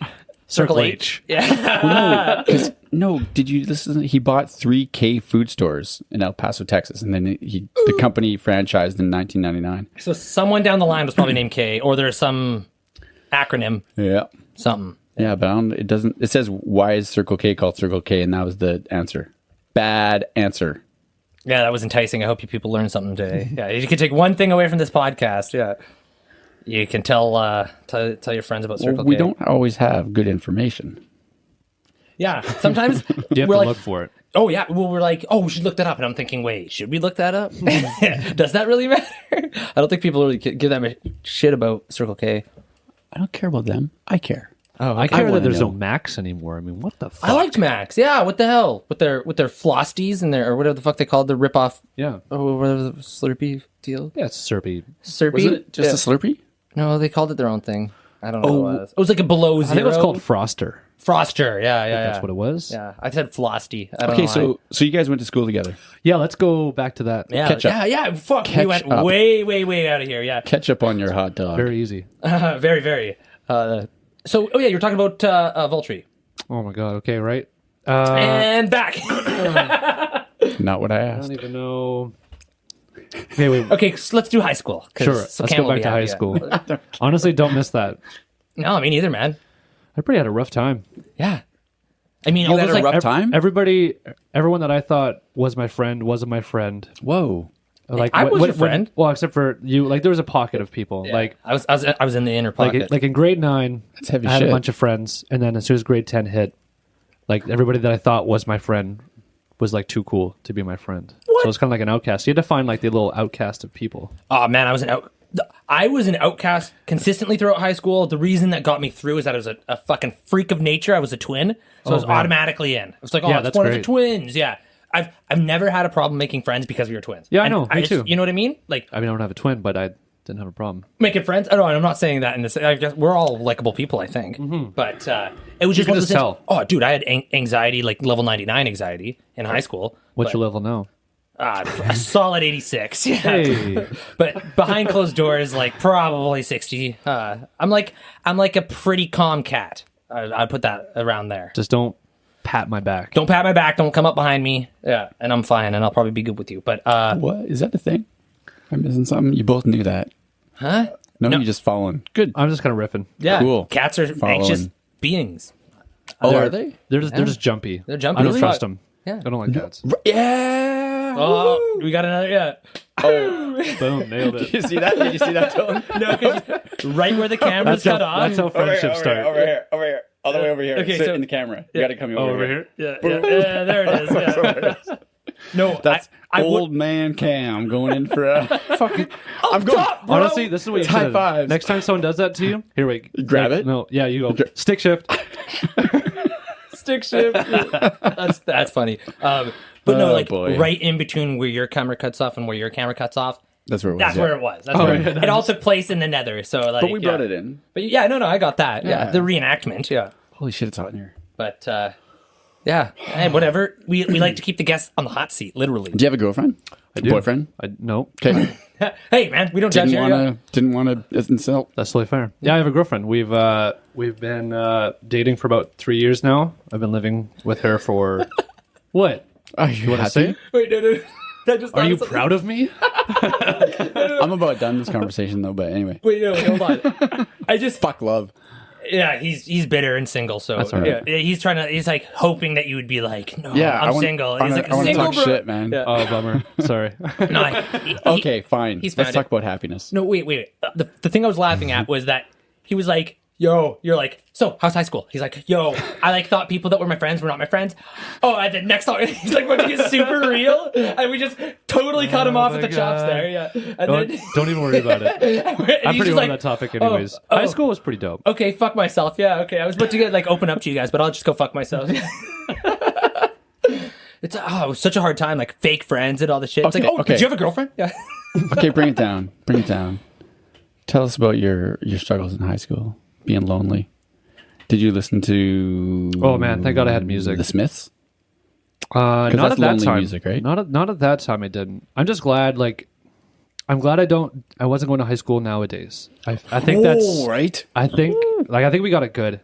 Circle H. Yeah. No, did you listen? He bought 3 K food stores in El Paso, Texas, and then the company franchised in 1999. So someone down the line was probably named K, or there's some acronym, Yeah. something. Yeah, but I don't, it doesn't. It says why is Circle K called Circle K, and that was the answer. Bad answer. Yeah, that was enticing. I hope you people learned something today. Yeah, you can take one thing away from this podcast. Yeah, you can tell your friends about Circle Well, we K. don't always have good information. Yeah, sometimes You have we're to like, look for it. oh yeah, well we're like, oh we should look that up, and I'm thinking, wait, should we look that up? Does that really matter? I don't think people really give that much shit about Circle K. I don't care about them. I care. Oh, I care that wanna there's know. no Max anymore. I mean, what the fuck? I liked Max. Yeah, what the hell with their Flosties and their or whatever the fuck they called the rip off. Yeah. Oh, whatever the Slurpee deal. Yeah, it's Syrupy. Slurpee. Was it just a Slurpee? No, they called it their own thing. I don't know what it was. It was like a below zero. I think it was called Froster. Froster. Yeah, yeah, That's what it was. Yeah, I said Flosty. I don't Okay, know why. so you guys went to school together. Yeah, let's go back to that. Yeah, Ketchup. yeah. Fuck, we went Ketch-Up. way out of here. Yeah, Ketchup on your hot dog. Very easy. very, very. So, oh yeah, you're talking about Vaultry. Oh my god. Okay, right. And back. Not what I I asked. don't even know. Okay, wait. Okay, so let's do high school. 'cause Sure. so Let's Cam go will back be to high happy, yeah. school. Honestly, don't miss that. No, me neither, man. Everybody had a rough time. Yeah. I mean, You it had was a rough time? Everyone that I thought was my friend wasn't my friend. Whoa. Like I was your friend. Well, except for you. Like there was a pocket of people. Yeah. Like I was in the inner pocket. like in grade 9, That's heavy I had shit. a bunch of friends, and then as soon as grade 10 hit, like everybody that I thought was my friend was like too cool to be my friend. What? So it's kind of like an outcast. You had to find like the little outcast of people. Oh man, I was an outcast consistently throughout high school. The reason that got me through is that I was a fucking freak of nature. I was a twin, so I was man. automatically in. I was like, oh, Yeah, it's that's one of the great. twins. Yeah, I've never had a problem making friends because we were twins. Yeah, I And know. Me too. You know what I mean? Like I mean, I don't have a twin, but I didn't have a problem. making friends. I don't know. I'm not saying that in this. I guess we're all likable people, I think. But it was just can one of just those tell. things. Oh, dude, I had anxiety, like level 99 anxiety in high school. What's but, your level now? A solid 86. Yeah. Hey, But behind closed doors, like probably 60. I'm like a pretty calm cat. I'd put that around there. just don't pat my back. Don't pat my back. Don't come up behind me. Yeah, and I'm fine, and I'll probably be good with you. But What? Is that the thing? I'm missing something? You both knew that. huh? No, you just following. Good. I'm just kind of riffing. Yeah, Cool. Cats are Following. anxious beings. Oh, are they? They're just jumpy. They're jumpy I don't as trust fuck. them. Yeah. I don't like cats. Yeah. Oh, we got another. Yeah. Boom, nailed it. Did you see that? Did you see that, Dylan? No, 'cause right where the camera's cut off. That's how friendships start. Over here. All the way over here. Okay, Sit so- in the camera. You got to come over here. Yeah, there it is. Yeah. No, That's I old man Cam going in for a fucking. I'm going. top, bro. Honestly, this is what you High should. fives. Next time someone does that to you, here wait, grab it? No, yeah, you go stick shift. stick shift. That's funny. But no, Oh, like boy. right in between where your camera cuts off and where your camera cuts off. That's where it was. That's yeah. where it was. That's where yeah, it all took place in the Nether. So like, But we brought it in. But yeah, no, I got that. Yeah, Yeah. the reenactment. Yeah, Holy shit, it's hot in here. but yeah, hey, whatever. We like to keep the guests on the hot seat, literally. Do you have a girlfriend? I do. Boyfriend? No, Okay. Hey, man, we don't judge here. Didn't want to insult. that's totally fair. Yeah, I have a girlfriend. We've been dating for about 3 years now. I've been living with her for what? Are you Wanna happy? say? Wait, no. I just Are thought you of something. proud of me? I'm about done this conversation though. But anyway, Wait, no, hold on. I just fuck love. yeah, he's bitter and single, so That's all right. yeah, he's like hoping that you would be like, no, Yeah, I'm I wanna- single. I He's wanna- like, I wanna single, talk bro. shit, man. Yeah. Oh, bummer. Sorry. No, Okay, fine. he's Let's found talk it. about happiness. No, wait. The thing I was laughing at was that he was like, yo, you're like, so how's high school? He's like, yo, I like thought people that were my friends were not my friends. Oh, and the next thought, he's like, when he gets super real, and we just totally cut him off at my the chops God. there. Yeah, and Don't even worry about it. and I'm he's pretty just over like, that topic anyways. oh. High school was pretty dope. okay, fuck myself. Yeah, okay. I was about to get like open up to you guys, but I'll just go fuck myself. It was such a hard time, like fake friends and all the shit. It's Okay, like, oh, okay. did you have a girlfriend? Yeah. Okay, bring it down. Bring it down. Tell us about your struggles in high school, being lonely. Did you listen to? Oh man, thank God I had music. The Smiths. Not that's at that lonely time. music, right? Not at that time. I didn't. I'm just glad. I'm glad I wasn't going to high school nowadays. I think that's. Oh, right. I think we got it good.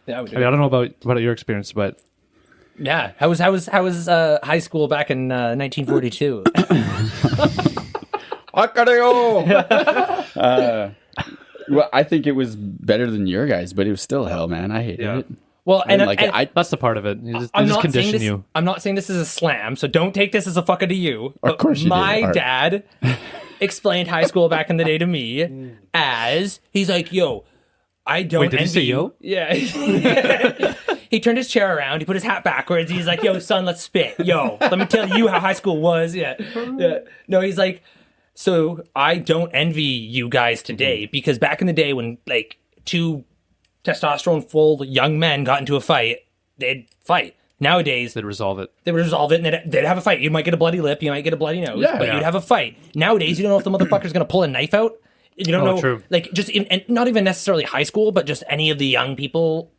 Yeah, we I mean, I don't know about your experience, but Yeah. How was high school back in 1942? Well, I think it was better than your guys, but it was still hell, man. I hated it. Well, I didn't like it. that's the part of it. They just I'm not saying condition this. you. I'm not saying this is a slam, so don't take this as a fucker to you. But course you do. my Art. dad explained high school back in the day to me as he's like, "Yo, I don't." Wait, did he envy say you." yo? Yeah. He turned his chair around. He put his hat backwards. He's like, "Yo, son, let's spit. Yo, let me tell you how high school was." Yeah. No, he's like, so I don't envy you guys today because back in the day when like two testosterone-full young men got into a fight, they'd fight. Nowadays, They'd resolve it. they would resolve it and they'd have a fight. You might get a bloody lip, you might get a bloody nose, Yeah. but Yeah. you'd have a fight. Nowadays, you don't know if the motherfucker's going to pull a knife out. You don't know, true. like just and not even necessarily high school, but just any of the young people,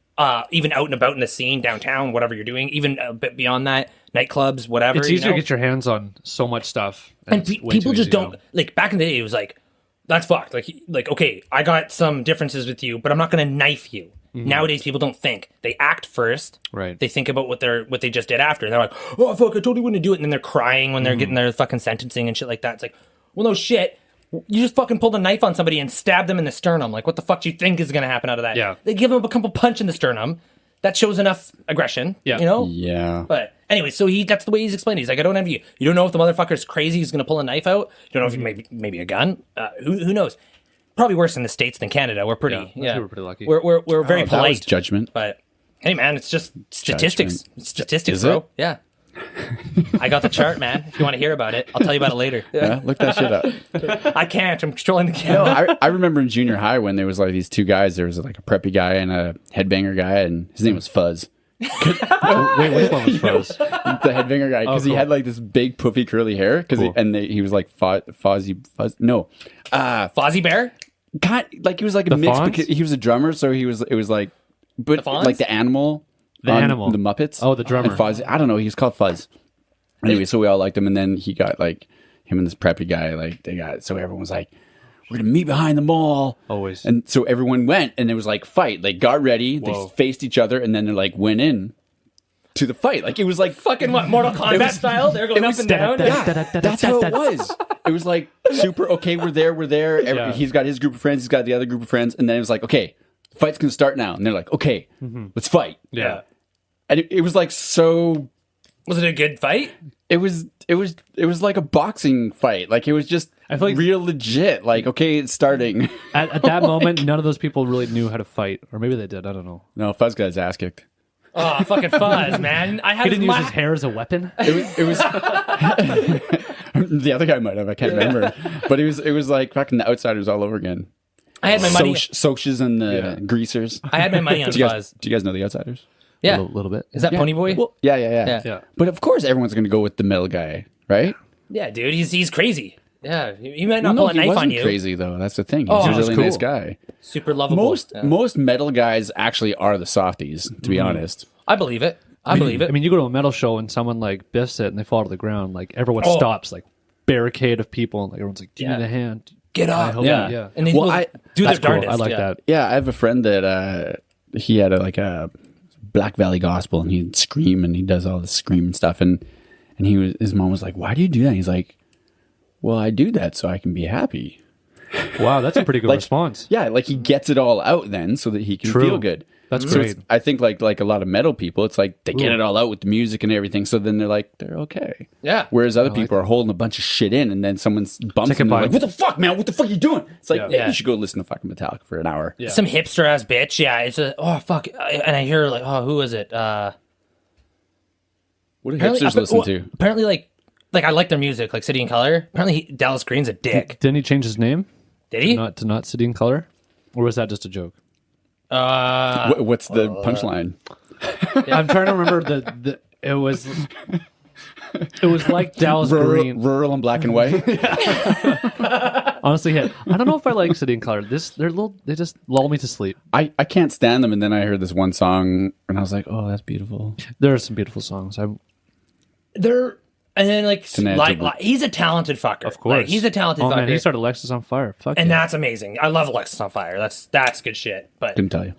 even out and about in the scene, downtown, whatever you're doing, even a bit beyond that, nightclubs, whatever. It's you easier know? to get your hands on so much stuff, And it's way people too just easy don't now. like. Back in the day, it was like that's fucked. Like okay, I got some differences with you, but I'm not going to knife you. Nowadays, people don't think; they act first. Right. They think about what they just did after. And they're like, "Oh fuck, I totally wouldn't do it," and then they're crying when they're getting their fucking sentencing and shit like that. It's like, well, no shit. You just fucking pulled a knife on somebody and stabbed them in the sternum. Like, what the fuck do you think is going to happen out of that? Yeah. They give him a couple punch in the sternum. That shows enough aggression. Yeah. You know? Yeah. But anyway, so that's the way he's explaining. He's like, I don't envy you. You don't know if the motherfucker's crazy. He's going to pull a knife out. You don't know if he maybe a gun. Who knows? Probably worse in the States than Canada. We're pretty, we're pretty lucky. We're very That was polite. judgment. But hey, man, it's just statistics. Judgment. It's statistics, Is bro. it? Yeah. I got the chart, man. If you want to hear about it, I'll tell you about it later. Yeah, look that shit up. I can't. I'm controlling the camera. No, I remember in junior high when there was like these two guys. There was like a preppy guy and a headbanger guy, and his name was Fuzz. Wait, which one was Fuzz? The headbanger guy, because he cool. had like this big puffy curly hair. Cool. He was like Fozzie Fuzz. No, Fozzie Bear? like he was like a mix. Fonz? Because he was a drummer, so it was like, but The Fonz? like the animal, The animal. the Muppets. Oh, the drummer. And Fozzie. I don't know. He was called Fuzz. Anyway, so we all liked him, and then he got like him and this preppy guy. Like they got so everyone was like, we're gonna meet behind the mall. Always. And so everyone went, and it was like fight. They got ready, Whoa. they faced each other, and then they like went in to the fight. Like it was like Fucking what? Mortal Kombat style? They're going up and down? yeah, that's how it was. It was like super. Okay, we're there. Yeah. He's got his group of friends. He's got the other group of friends, and then it was like, okay, the fight's gonna start now. And they're like, okay, let's fight. Yeah. And it was like so. Was it a good fight? It was like a boxing fight. Like it was just I feel like- real legit. Like okay, it's starting. At that moment, none of those people really knew how to fight, or maybe they did. I don't know. No, Fuzz got his ass kicked. Oh, fucking Fuzz, man. I had He didn't use my- his hair as a weapon. It was the other guy might have. I can't remember, but it was like fucking the Outsiders all over again. I had my money. Soches and the Greasers. I had my money on Do you Fuzz. guys know the Outsiders? Yeah. A little bit. Is that Pony Boy? Well, yeah. Yeah. But of course, everyone's going to go with the metal guy, right? Yeah, dude. He's crazy. Yeah. He might not No, pull a he knife wasn't on you. crazy though. That's the thing. He's Oh, a that's really nice cool. guy. Super lovable. Most Yeah. most metal guys actually are the softies, to be honest. I believe it. I believe it. I mean, you go to a metal show and someone like biffs it and they fall to the ground. Like everyone Oh. stops, like barricade of people, and like everyone's like, "Do you Yeah. need a hand?" Get I up. hope- Yeah. yeah. And they Well, will I- do their That's cool. darndest. I like yeah. that. Yeah, I have a friend that he had a Black Valley Gospel, and he'd scream, and he does all this screaming stuff, and his mom was like, "Why do you do that?" He's like, "Well, I do that so I can be happy." Wow, that's a pretty good Like- response. Yeah, like he gets it all out then so that he can True. feel good. That's So great. it's- I think like a lot of metal people, it's like they get Ooh. it all out with the music and everything, so then they're okay. Yeah. Whereas other people are holding a bunch of shit in, and then someone bumps Take a them, and they're bite. like, "What the fuck, man? What the fuck are you doing?" It's like, Yeah. yeah, Yeah. you should go listen to fucking Metallica for an hour. Yeah. Some hipster ass bitch. Yeah. It's a, oh, fuck. And I hear, like, oh, who is it? What do Apparently- hipsters listen to? Apparently, like I like their music, like City and Color. Apparently, Dallas Green's a dick. Didn't he change his name? Did he? Not City in Color? Or was that just a joke? What's the punchline? I'm trying to remember it was like Dallas Green. Rural and black and white. Honestly, I don't know if I like City in Color. They just lull me to sleep. I can't stand them, and then I heard this one song, and I was like, "Oh, that's beautiful." There are some beautiful songs. They're and then Tenacity. like he's a talented fucker. Of course. Like, he's a talented Oh fucker. man, he started Alexis on Fire. Fuck and yeah. that's amazing. I love Alexis on Fire. That's good shit. But Couldn't tell you.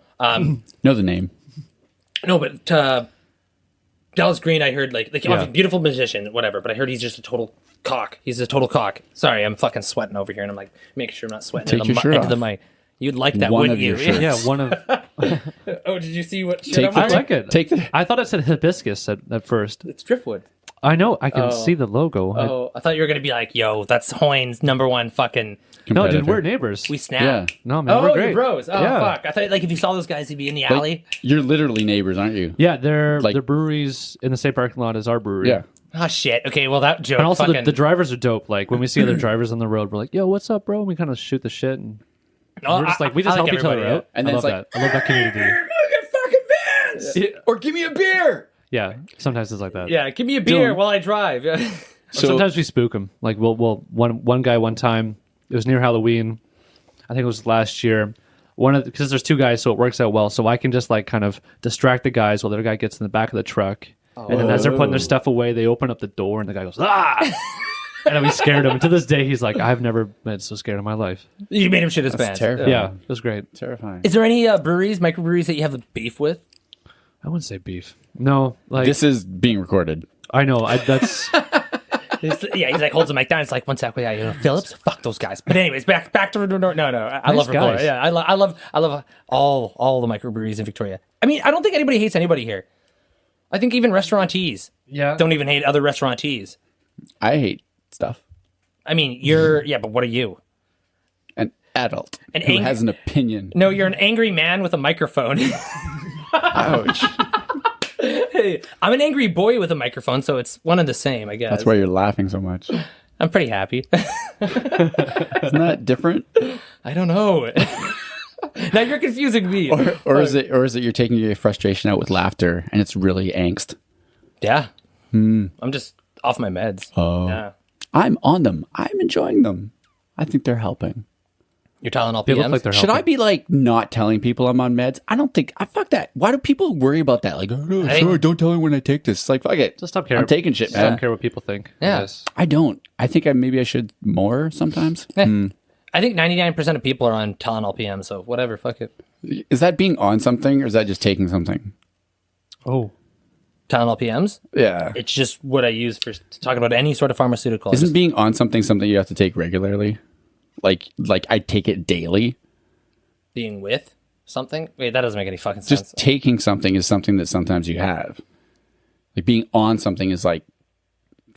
Know the name. no, but Dallas Green, I heard like Yeah. beautiful musician, whatever. But I heard he's just a total cock. He's a total cock. Sorry, I'm fucking sweating over here, and I'm like making sure I'm not sweating Take your shirt into off. the mic. You'd like that, One wouldn't of you? your shirts. Yeah, one of. Oh, did you see what? Shit Take I'm the- I wearing? like it. Take the- I thought it said hibiscus at first. It's Driftwood. I know. I can see the logo. Oh, I thought you were gonna be like, "Yo, that's Hoyne's #1 fucking." No, dude, competitor. we're neighbors. We snap. Yeah. No, man, Oh, we're great. you're bros. Oh, Yeah. fuck. I thought like if you saw those guys, he'd be in the alley. Like, you're literally neighbors, aren't you? Yeah, their Like- breweries in the same parking lot as our brewery. Yeah. Oh shit. Okay, well that joke. And also fucking, the drivers are dope. Like when we see other drivers on the road, we're like, "Yo, what's up, bro?" And we kind of shoot the shit, and Oh, we're just I- like, we I just like help each other everybody, out. And I then love it's that. I love that community. Look at fucking Vans. Or give me a beer. Yeah, sometimes it's like that. Yeah, give me a beer Dylan. while I drive. Yeah. So Sometimes we spook them. Like one guy one time, it was near Halloween. I think it was last year. Because there's two guys, so it works out well. So I can just like kind of distract the guys while the other guy gets in the back of the truck. And then as they're putting their stuff away, they open up the door and the guy goes, "Ah!" And then we scared him. And to this day, he's like, "I've never been so scared in my life." You made him shit his That's pants. terrifying. Yeah, it was great. terrifying. Is there any breweries, microbreweries that you have a beef with? I wouldn't say beef. No, like This is being recorded. I know. That's He's like holds the mic down. It's like 1 sec. Yeah, Phillips. Fuck those guys. But anyways, back to no. I love Victoria. guys. Yeah, I love all the microbreweries in Victoria. I mean, I don't think anybody hates anybody here. I think even restaurantees don't even hate other restaurantees. I hate stuff. I mean, but what are you? An adult An who has an opinion. No, you're an angry man with a microphone. Ouch. Hey, I'm an angry boy with a microphone, so it's one and the same, I guess. That's why you're laughing so much. I'm pretty happy. Isn't that different? I don't know. Now you're confusing me. Or is it you're taking your frustration out with laughter and it's really angst? Yeah. I'm just off my meds. Oh. Yeah. I'm on them. I'm enjoying them. I think they're helping. You're telling all They look PMs? like they're Should I helping. be like not telling people I'm on meds? I don't think. I fuck that. Why do people worry about that? Like, oh, no, I think- sorry, don't tell anyone when I take this. It's like, fuck it. Just stop caring. I'm taking shit, Just don't man. care what people think. Yeah. Yes. I don't. I think maybe I should more sometimes. I think 99% of people are on Tylenol PM, so whatever, fuck it. Is that being on something or is that just taking something? Oh. Tylenol PMs? Yeah. It's just what I use for talking about any sort of pharmaceutical. Isn't being on something you have to take regularly? Like I take it daily. Being with something? Wait, that doesn't make any fucking sense. Just taking something is something that sometimes you have. Like being on something is like.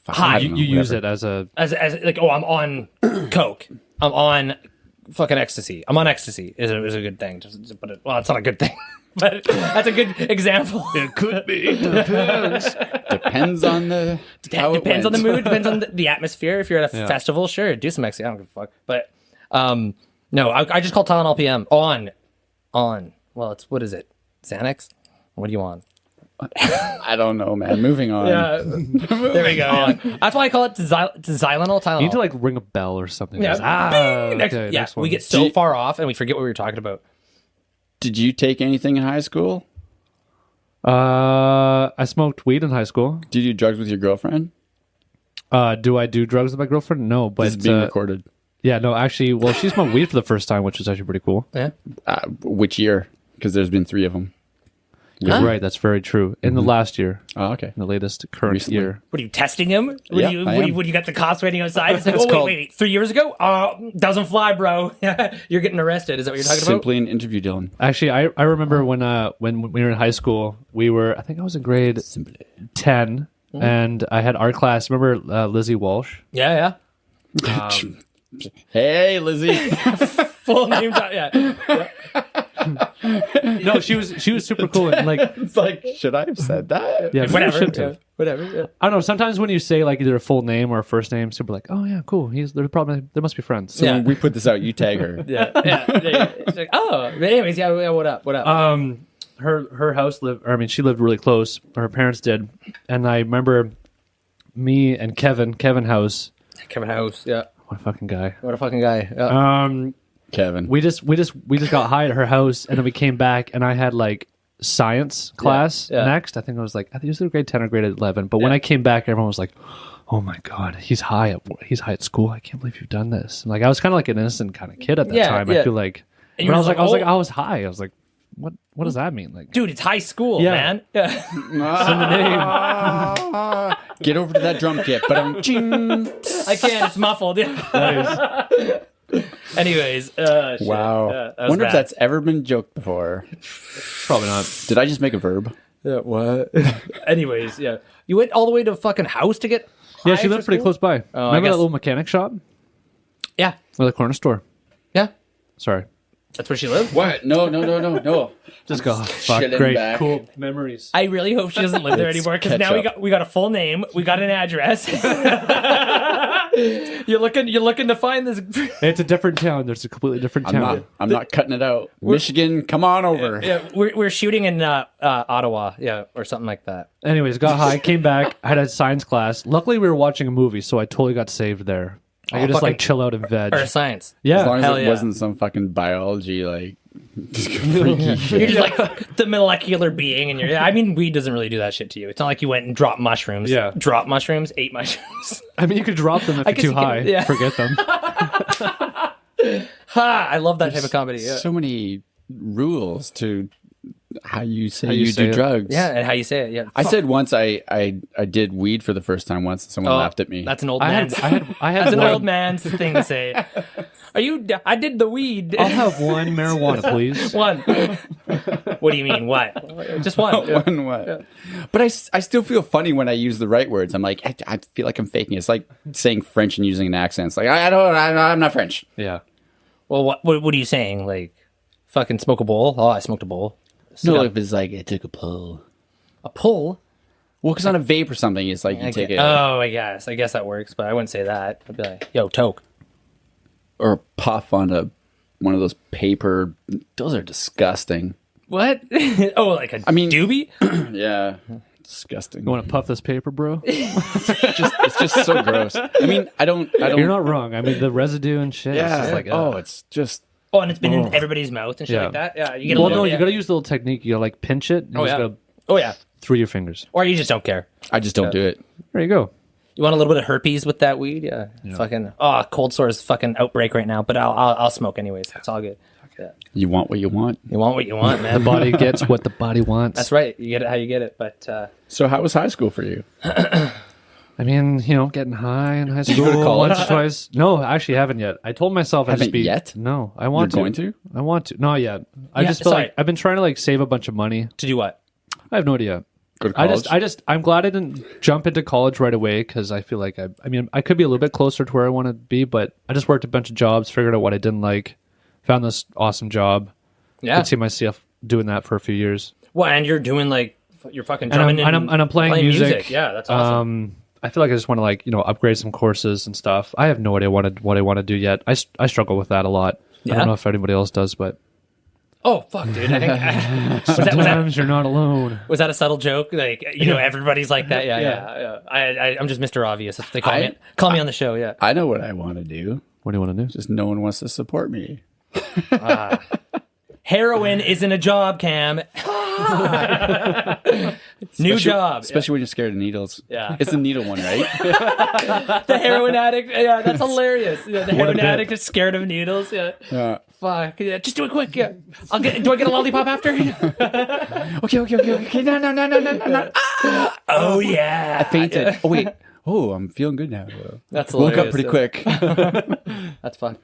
fuck, Hi, I don't know, You use whatever. it as a... as like, oh, I'm on coke. I'm on fucking ecstasy. I'm on ecstasy is a good thing. Just to put it. Well, it's not a good thing, but that's a good example. It could be. Depends on the. how it Depends on the went. mood. Depends on the atmosphere. If you're at a festival, sure, do some ecstasy. I don't give a fuck. But no, I just call Tylenol PM on. Well, what is it? Xanax? What are you on? I don't know, man. Moving on. Yeah, there we go. Yeah. That's why I call it Tylenol. You need to like ring a bell or something. Yeah. Just, Next, okay, yeah, next one. we get so far off and we forget what we were talking about. Did you take anything in high school? I smoked weed in high school. Did you do drugs with your girlfriend? Do I do drugs with my girlfriend? No, but This is being recorded. yeah, no, actually, well, she smoked weed for the first time, which was actually pretty cool. Yeah. Which year? Because there's been 3 of them. You're right, that's very true. In the last year, Oh, okay. in the latest current Recently. year. What are you testing him? Yeah, I am. When you got the cops waiting outside, it's like, It's oh called- wait, 3 years ago? Doesn't fly, bro. You're getting arrested. Is that what you're talking Simply an interview, Dylan. Actually, I remember when we were in high school, I think I was in grade Simply. 10, and I had art class. Remember Lizzie Walsh? about? Yeah. Hey, Lizzie. Full name. Yeah. No, she was super cool. And like, It's like, should I have said that? yeah, maybe I Whatever. shouldn't Yeah. have. Whatever. Yeah. I don't know. Sometimes when you say like either a full name or a first name, people are like, "Oh yeah, cool. They must be friends." So Yeah. when we put this out, you tag her. Yeah. It's like, oh, but anyways, yeah. What up? Her house she lived really close. Her parents did, and I remember me and Kevin House. Kevin House. Yeah. What a fucking guy. What a fucking guy. Yeah. Kevin. We just got high at her house, and then we came back, and I had like science class yeah. next. I think it was either grade 10 or grade 11. But when I came back, everyone was like, "Oh my god, he's high at school. I can't believe you've done this." And like I was kind of like an innocent kind of kid at that Yeah, time. yeah. I feel like, And but you I were was like, like, I was high. I was like, what does that mean? Like, Dude, it's high school, Yeah. man. Yeah. send the name. Get over to that drum kit. But I'm. I can't. It's muffled. Anyways. Shit. Wow. That I was wonder if bad. that's ever been joked before. Probably not. Did I just make a verb? Yeah, what? Anyways, yeah. You went all the way to a fucking house to get Yeah, high she for lived pretty school? close by. Oh, I Remember guess- that little mechanic shop Yeah. or the corner store? Yeah. Sorry. That's where she lived? What? No. Just go. Fuck. Shitting Great. back. Cool memories. I really hope she doesn't live there It's anymore because now Katch-Up. we got a full name, we got an address. You're looking to find this. It's a different town. There's a completely different town. I'm not cutting it out. Michigan, come on over. Yeah, we're shooting in Ottawa, yeah, or something like that. Anyways, got high, came back, had a science class. Luckily, we were watching a movie, so I totally got saved there. I could just fucking- like chill out and veg. Or science. Yeah, As long hell as it yeah. wasn't some fucking biology, like, freaky shit. You're just like the molecular being, and I mean, weed doesn't really do that shit to you. It's not like you went and dropped mushrooms. Yeah. Drop mushrooms, ate mushrooms. I mean, you could drop them if you're guess too you can- high. yeah. Forget them. Ha! I love that type of comedy. Yeah. So many rules to how you say How you you say do it. drugs. Yeah, and how you say it. Yeah, I said once I did weed for the first time once, and someone laughed at me. That's an old I man's. had That's an one. old man's thing to say. Are you? I did the weed. I'll have one marijuana, please. One. What do you mean? What? Just one. Yeah. One what? But I still feel funny when I use the right words. I'm like, I feel like I'm faking. It's like saying French and using an accent. It's like, I'm not French. Yeah. Well, what are you saying? Like, fucking smoke a bowl? Oh, I smoked a bowl. No, if it's like, I took a pull. A pull? Well, because on a vape or something, it's like you take it. Oh, I guess that works, but I wouldn't say that. I'd be like, yo, toke. Or a puff on one of those paper. Those are disgusting. What? Oh, like a doobie? Yeah. Disgusting. You want to puff this paper, bro? It's just so gross. I mean, I don't. You're not wrong. I mean, the residue and shit. Yeah. It's just like, It's just. Oh, and it's been in everybody's mouth and shit Yeah. like that? Yeah, you get a Well, little, no, yeah. you got to use the little technique. You got to like pinch it. And Oh, you just yeah. gotta Oh, yeah. through your fingers. Or you just don't care. I just don't do it. There you go. You want a little bit of herpes with that weed? Yeah. Fucking, cold sores fucking outbreak right now, but I'll smoke anyways. It's all good. Yeah. You want what you want. You want what you want, man. The body gets what the body wants. That's right. You get it how you get it, but... So how was high school for you? I mean, getting high in high you go to school college? once or twice. No, I actually haven't yet. I told myself I'd Haven't just be yet? No, I want You're to. going to? I want to. Not yet. I Yeah, just feel sorry. like I've been trying to like save a bunch of money. to do what? I have no idea. Go to college? I'm glad I didn't jump into college right away because I feel like I mean, I could be a little bit closer to where I want to be, but I just worked a bunch of jobs, figured out what I didn't like, found this awesome job. Yeah. Could see myself doing that for a few years. Well, and you're doing like, you're fucking And drumming I'm playing music. Yeah, that's awesome. I feel like I just want to upgrade some courses and stuff. I have no idea what I want to do yet. I struggle with that a lot. I Yeah? don't know if anybody else does, but Oh, fuck, dude. I think... sometimes you're not alone. Was that a subtle joke? Like, everybody's like that. Yeah. I'm just Mr. Obvious. They call me on the show. Yeah. I know what I want to do. What do you want to do? Just no one wants to support me. Heroin isn't a job, Cam. New job. Especially when you're scared of needles. Yeah. It's the needle one, right? The heroin addict. Yeah, that's hilarious. Yeah, the heroin bit. addict is scared of needles. Yeah. Yeah. Fuck. Yeah, just do it quick. Yeah. Do I get a lollipop after? Okay. No. Oh, yeah. I fainted. Oh, wait. Oh, I'm feeling good now. That's Woke hilarious. up pretty quick. That's fun.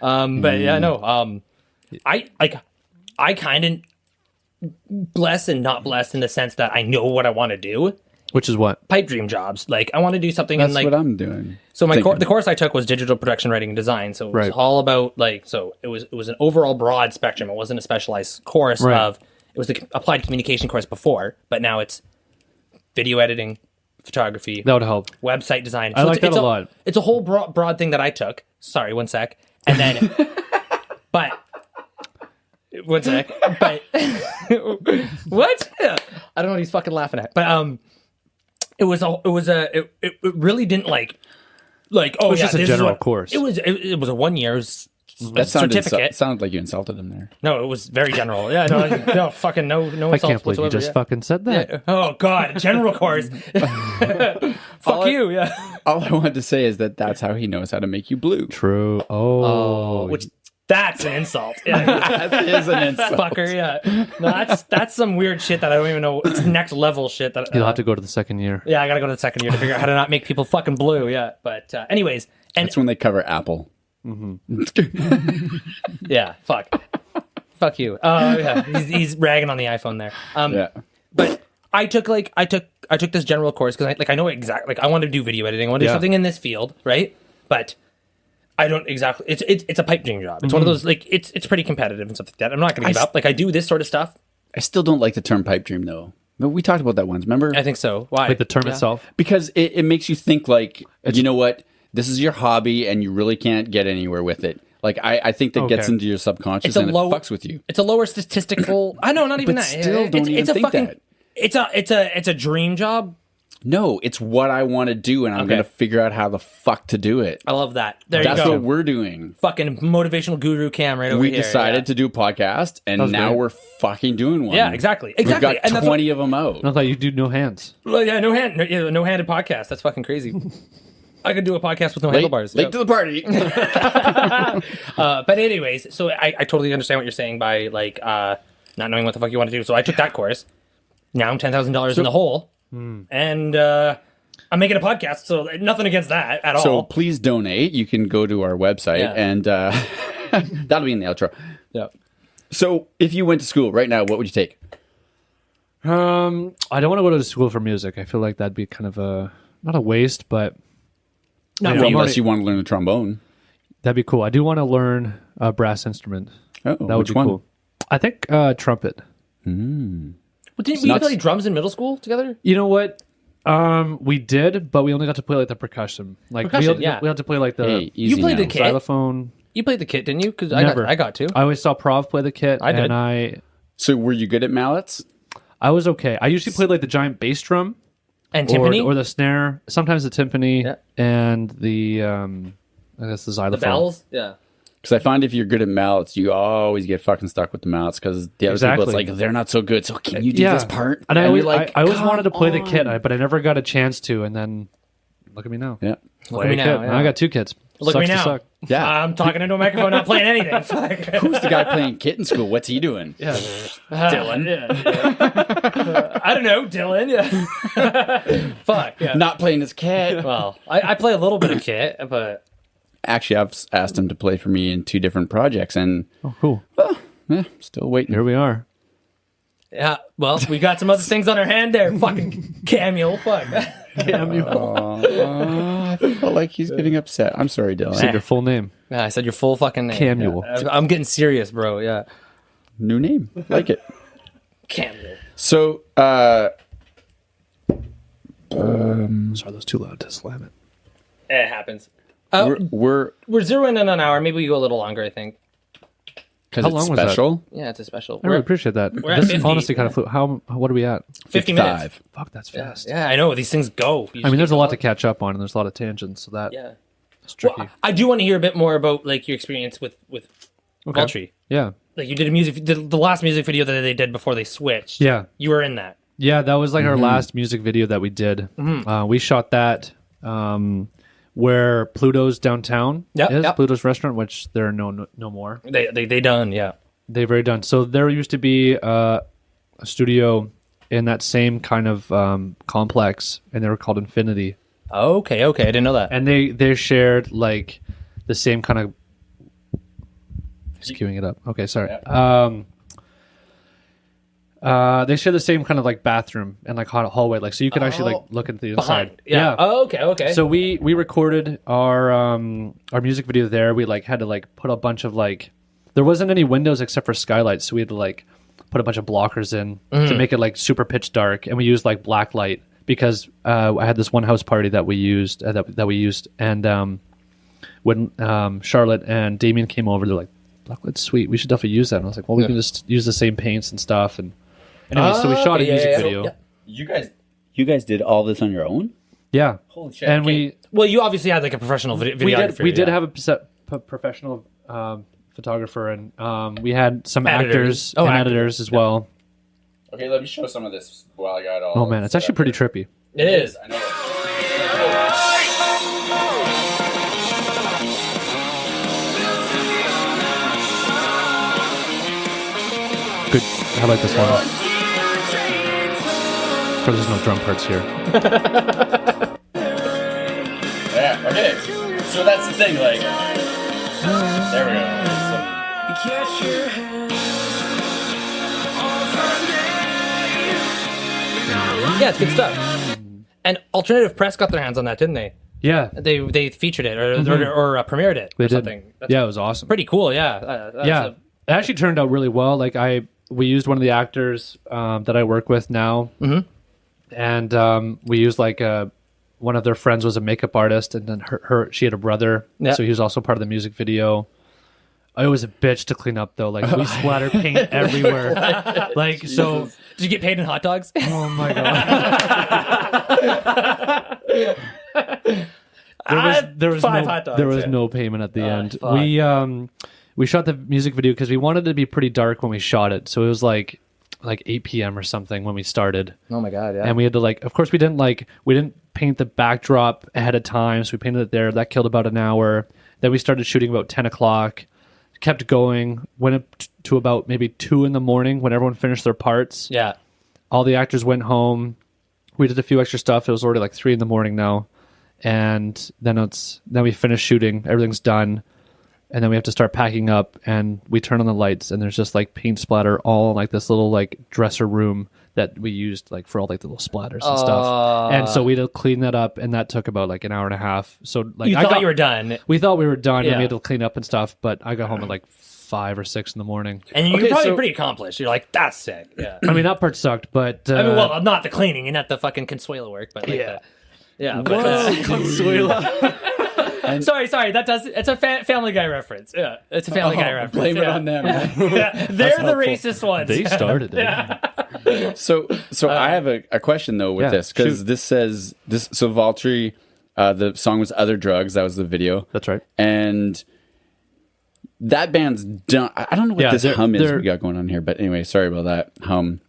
But yeah, no. I kind of blessed and not blessed in the sense that I know what I want to do. Which is what? Pipe dream jobs. Like I want to do something That's in like what I'm doing. so the course I took was digital production writing and design. So it was Right. all about like it was an overall broad spectrum. It wasn't a specialized course Right. of it was the applied communication course before, but now it's video editing, photography, That would help. website design. I like that it's a lot. It's a whole broad thing that I took. Sorry, one sec. And then, but one sec. But what? I don't know what he's fucking laughing at. But it really didn't like oh, It was yeah, just a this is general what- course. It was a 1 year That certificate. sounded like you insulted him there. No, it was very general. Yeah, no, fucking no I insults can't believe you whatsoever, just yeah. fucking said that. Yeah. Oh God, general course. Fuck you, yeah. All I wanted to say is that's how he knows how to make you blue. True. Oh. Which that's an insult. Yeah. That is an insult. Fucker, yeah. No, that's some weird shit that I don't even know. It's next level shit that You'll have to go to the second year. yeah, I gotta go to the second year to figure out how to not make people fucking blue. Yeah, but anyways, and That's when they cover Apple. yeah, fuck you. Oh yeah, he's ragging on the iPhone there. Yeah. But I took this general course because I know exactly I want to do video editing. I want to do Yeah. something in this field, right? But I don't exactly. It's a pipe dream job. It's one of those like it's pretty competitive and stuff like that. I'm not gonna give up. Like I do this sort of stuff. I still don't like the term pipe dream though. But we talked about that once, remember? I think so. Why? Like the term Yeah. itself. Because it makes you think like, you know what? This is your hobby and you really can't get anywhere with it. Like, I think that gets Okay. into your subconscious It's a and low- it fucks with you. It's a lower statistical. I know, not even But that. still, don't even it's a think fucking. that. It's a dream job. No, it's what I want to do and I'm Okay. going to figure out how the fuck to do it. I love that. There That's you go. what we're doing. Fucking motivational guru Cam right over We here. decided to do a podcast and was now great. we're fucking doing one. Yeah, exactly. We've got And that's 20 of them out. I thought you do no hands. Well, yeah, no handed podcast. That's fucking crazy. I could do a podcast with no handlebars. Late to the party. But anyways, so I totally understand what you're saying by like not knowing what the fuck you want to do. So I took that course. Now I'm $10,000 in the hole, and I'm making a podcast. So nothing against that at all. So please donate. You can go to our website, and that'll be in the outro. Yeah. So if you went to school right now, what would you take? I don't want to go to school for music. I feel like that'd be kind of not a waste, but Not Well, for you. unless you want to learn the trombone. that'd be cool. I do want to learn a brass instrument. Oh, That would which be one? cool. I think trumpet. Well, didn't we play drums in middle school together? You know what? We did, but we only got to play like the percussion. Like Percussion, we yeah. had to play like the Hey, easy You played now. the kit? xylophone. You played the kit, didn't you? Because Never. I got to. I always saw Prov play the kit. I did. And So were you good at mallets? I was okay. I usually played like the giant bass drum And or, timpani? or the snare, sometimes the timpani Yeah. and the I guess the xylophone. the bells? Yeah. Because I find if you're good at mallets, you always get fucking stuck with the mallets because the other people, it's Exactly. like, they're not so good. So can you do this part? And I always, you're like, I always "Come wanted to play the on." kit, but I never got a chance to. And then look at me now. Yeah. Look at me Play a now. kit. yeah. I got two kits. Look at me Sucks to now. suck. Yeah. I'm talking into a microphone, not playing anything. Fuck. Who's the guy playing kit in school? What's he doing? Yeah. Dylan. Yeah. I don't know, Dylan. Yeah. Fuck. Yeah. Not playing his kit. Well, I play a little bit of kit, but Actually, I've asked him to play for me in 2 different projects, and Oh, cool. still waiting. Here we are. yeah. Well, we got some other things on our hand there. Fucking Camule. Fuck. I felt like he's getting upset. I'm sorry, Dylan. Say your full name. Yeah, I said your full fucking name. Camule. Yeah. I'm getting serious, bro. Yeah. New name. Like it. Camule. So, Sorry, that's too loud to slam it. It happens. We're zeroing in an hour. Maybe we go a little longer, I think. because How it's long was that? special. Yeah, it's a special. I really appreciate that. we're at This 50. honestly kind of flew. What are we at? 50 minutes. Fuck, that's fast. Yeah, I know. These things go. I mean, there's a lot to catch up on, and there's a lot of tangents, so that Yeah. it's tricky. Well, I do want to hear a bit more about like your experience with Okay. Vaultry. Yeah, Like you did the last music video that they did before they switched. yeah, You were in that. yeah. That was like our last music video that we did. We shot that where Pluto's downtown Yep, is yep. Pluto's restaurant, which there are no more. They done. Yeah. They've already done. So there used to be a studio in that same kind of complex, and they were called Infinity. Okay. I didn't know that. And they shared like the same kind of. Just queuing it up. Okay, sorry. They share the same kind of like bathroom and like hallway, like so you can actually like look into the inside. Behind. Yeah. Oh, okay. So we recorded our music video there. We like had to like put a bunch of like there wasn't any windows except for skylights, so we had to like put a bunch of blockers in to make it like super pitch dark, and we used like black light because I had this one house party that we used and when Charlotte and Damien came over, they're like, "Blacklight's sweet. We should definitely use that." And I was like, "Well, we can just use the same paints and stuff." And anyway, so we shot a music video. You guys did all this on your own? Yeah. Holy shit. And we Well, you obviously had like a professional videographer. we did yeah. have a professional photographer, and we had some Editors. actors Oh, and actors. editors as well. Okay, let me show some of this while I got all. Oh man, it's actually pretty trippy. It is. I know. Good. I like this one. Of course, there's no drum parts here. Yeah. Okay. So that's the thing. Like, there we go. Yeah, it's good stuff. And Alternative Press got their hands on that, didn't they? Yeah, They featured it or premiered it they or did. something. That's Yeah, it was awesome. pretty cool. Yeah. Yeah, it actually turned out really well. Like we used one of the actors that I work with now, and we used like one of their friends was a makeup artist, and then she had a brother, Yeah. so he was also part of the music video. I was a bitch to clean up though. Like we splattered paint everywhere. Like so. Did you get paid in hot dogs? Oh my god. There was 5 no, hot dogs. there was yeah. no payment at the end. fuck. We shot the music video because we wanted it to be pretty dark when we shot it. So it was like 8 p.m. or something when we started. Oh my god, yeah. And we had to of course we didn't paint the backdrop ahead of time, so we painted it there. That killed about an hour. Then we started shooting about 10 o'clock. kept going, went up to about maybe 2 a.m. when everyone finished their parts. Yeah. All the actors went home. We did a few extra stuff. It was already like 3 a.m. now. And then we finish shooting. Everything's done. And then we have to start packing up, and we turn on the lights, and there's just like paint splatter all in like this little like dresser room that we used like for all like the little splatters and stuff. And so we had to clean that up, and that took about like an hour and a half. So like You thought you were done. we thought we were done, Yeah. and we had to clean up and stuff. But I got home at like 5 or 6 in the morning. And you're Okay, probably so- pretty accomplished. You're like, that's sick. Yeah. I mean, that part sucked, but I mean, well, not the cleaning and not the fucking Consuelo work, but like yeah. But, Consuelo. sorry. It's a Family Guy reference. Yeah, it's a Family Guy reference. Blame it yeah. on them. man. Yeah, they're the helpful. racist ones. They started it. So I have a question though with Yeah, this, because shoot. this says this. So Vaultry, the song was "Other Drugs." That was the video. That's right. And that band's done. I don't know what Yeah, this they're- hum is they're- we got going on here, but anyway, sorry about that hum.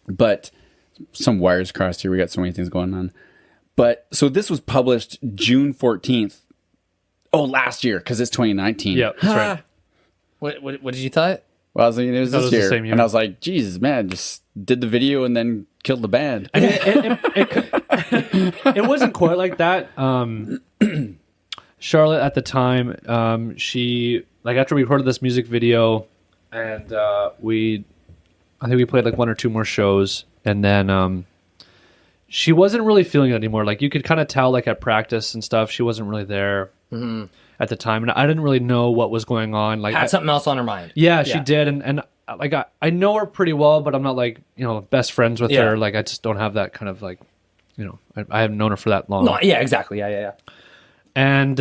But some wires crossed here. We got so many things going on. But so this was published June 14th. Oh, last year, because it's 2019. Yeah, that's right. What did you thought? Well, I was thinking it was thought it this was the year. same year. And I was like, Jesus, man, just did the video and then killed the band. I mean, it wasn't quite like that. Charlotte at the time, she like after we recorded this music video, and I think we played like 1 or 2 more shows, and then she wasn't really feeling it anymore. Like you could kind of tell, like at practice and stuff, she wasn't really there at the time, and I didn't really know what was going on. Like Had something else on her mind. yeah, she did, and like I know her pretty well, but I'm not like best friends with Yeah. her. Like I just don't have that kind of like I haven't known her for that long. No, yeah, exactly. Yeah. And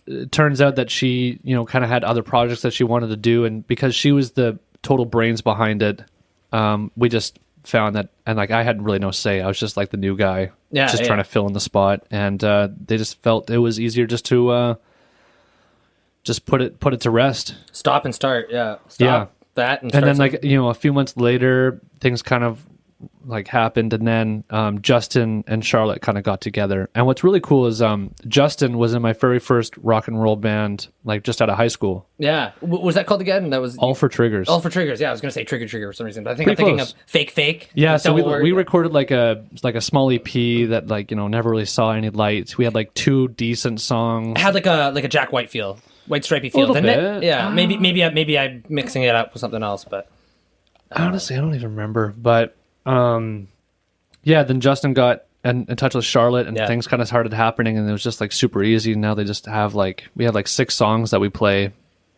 it turns out that she kind of had other projects that she wanted to do, and because she was the total brains behind it, we just found that, and like I had really no say. I was just like the new guy, just trying to fill in the spot, and they just felt it was easier just to just put it to rest. Stop and start. Yeah. Stop Yeah. that and And start then like a few months later, things kind of like happened, and then Justin and Charlotte kind of got together. And what's really cool is Justin was in my very first rock and roll band, like just out of high school. Yeah. What was that called again? That was All for Triggers. All for Triggers. Yeah, I was going to say Trigger for some reason, but I think Pretty I'm thinking close. of Fake. Yeah, so Double word. we recorded like a small EP that like never really saw any light. We had like 2 decent songs. It had like a Jack White feel, white stripy feel, little didn't it? bit. Yeah, maybe I'm mixing it up with something else, but Honestly, I don't even remember. But yeah, then Justin got in touch with Charlotte, and things kind of started happening, and it was just like super easy. Now they just have we had like 6 songs that we play,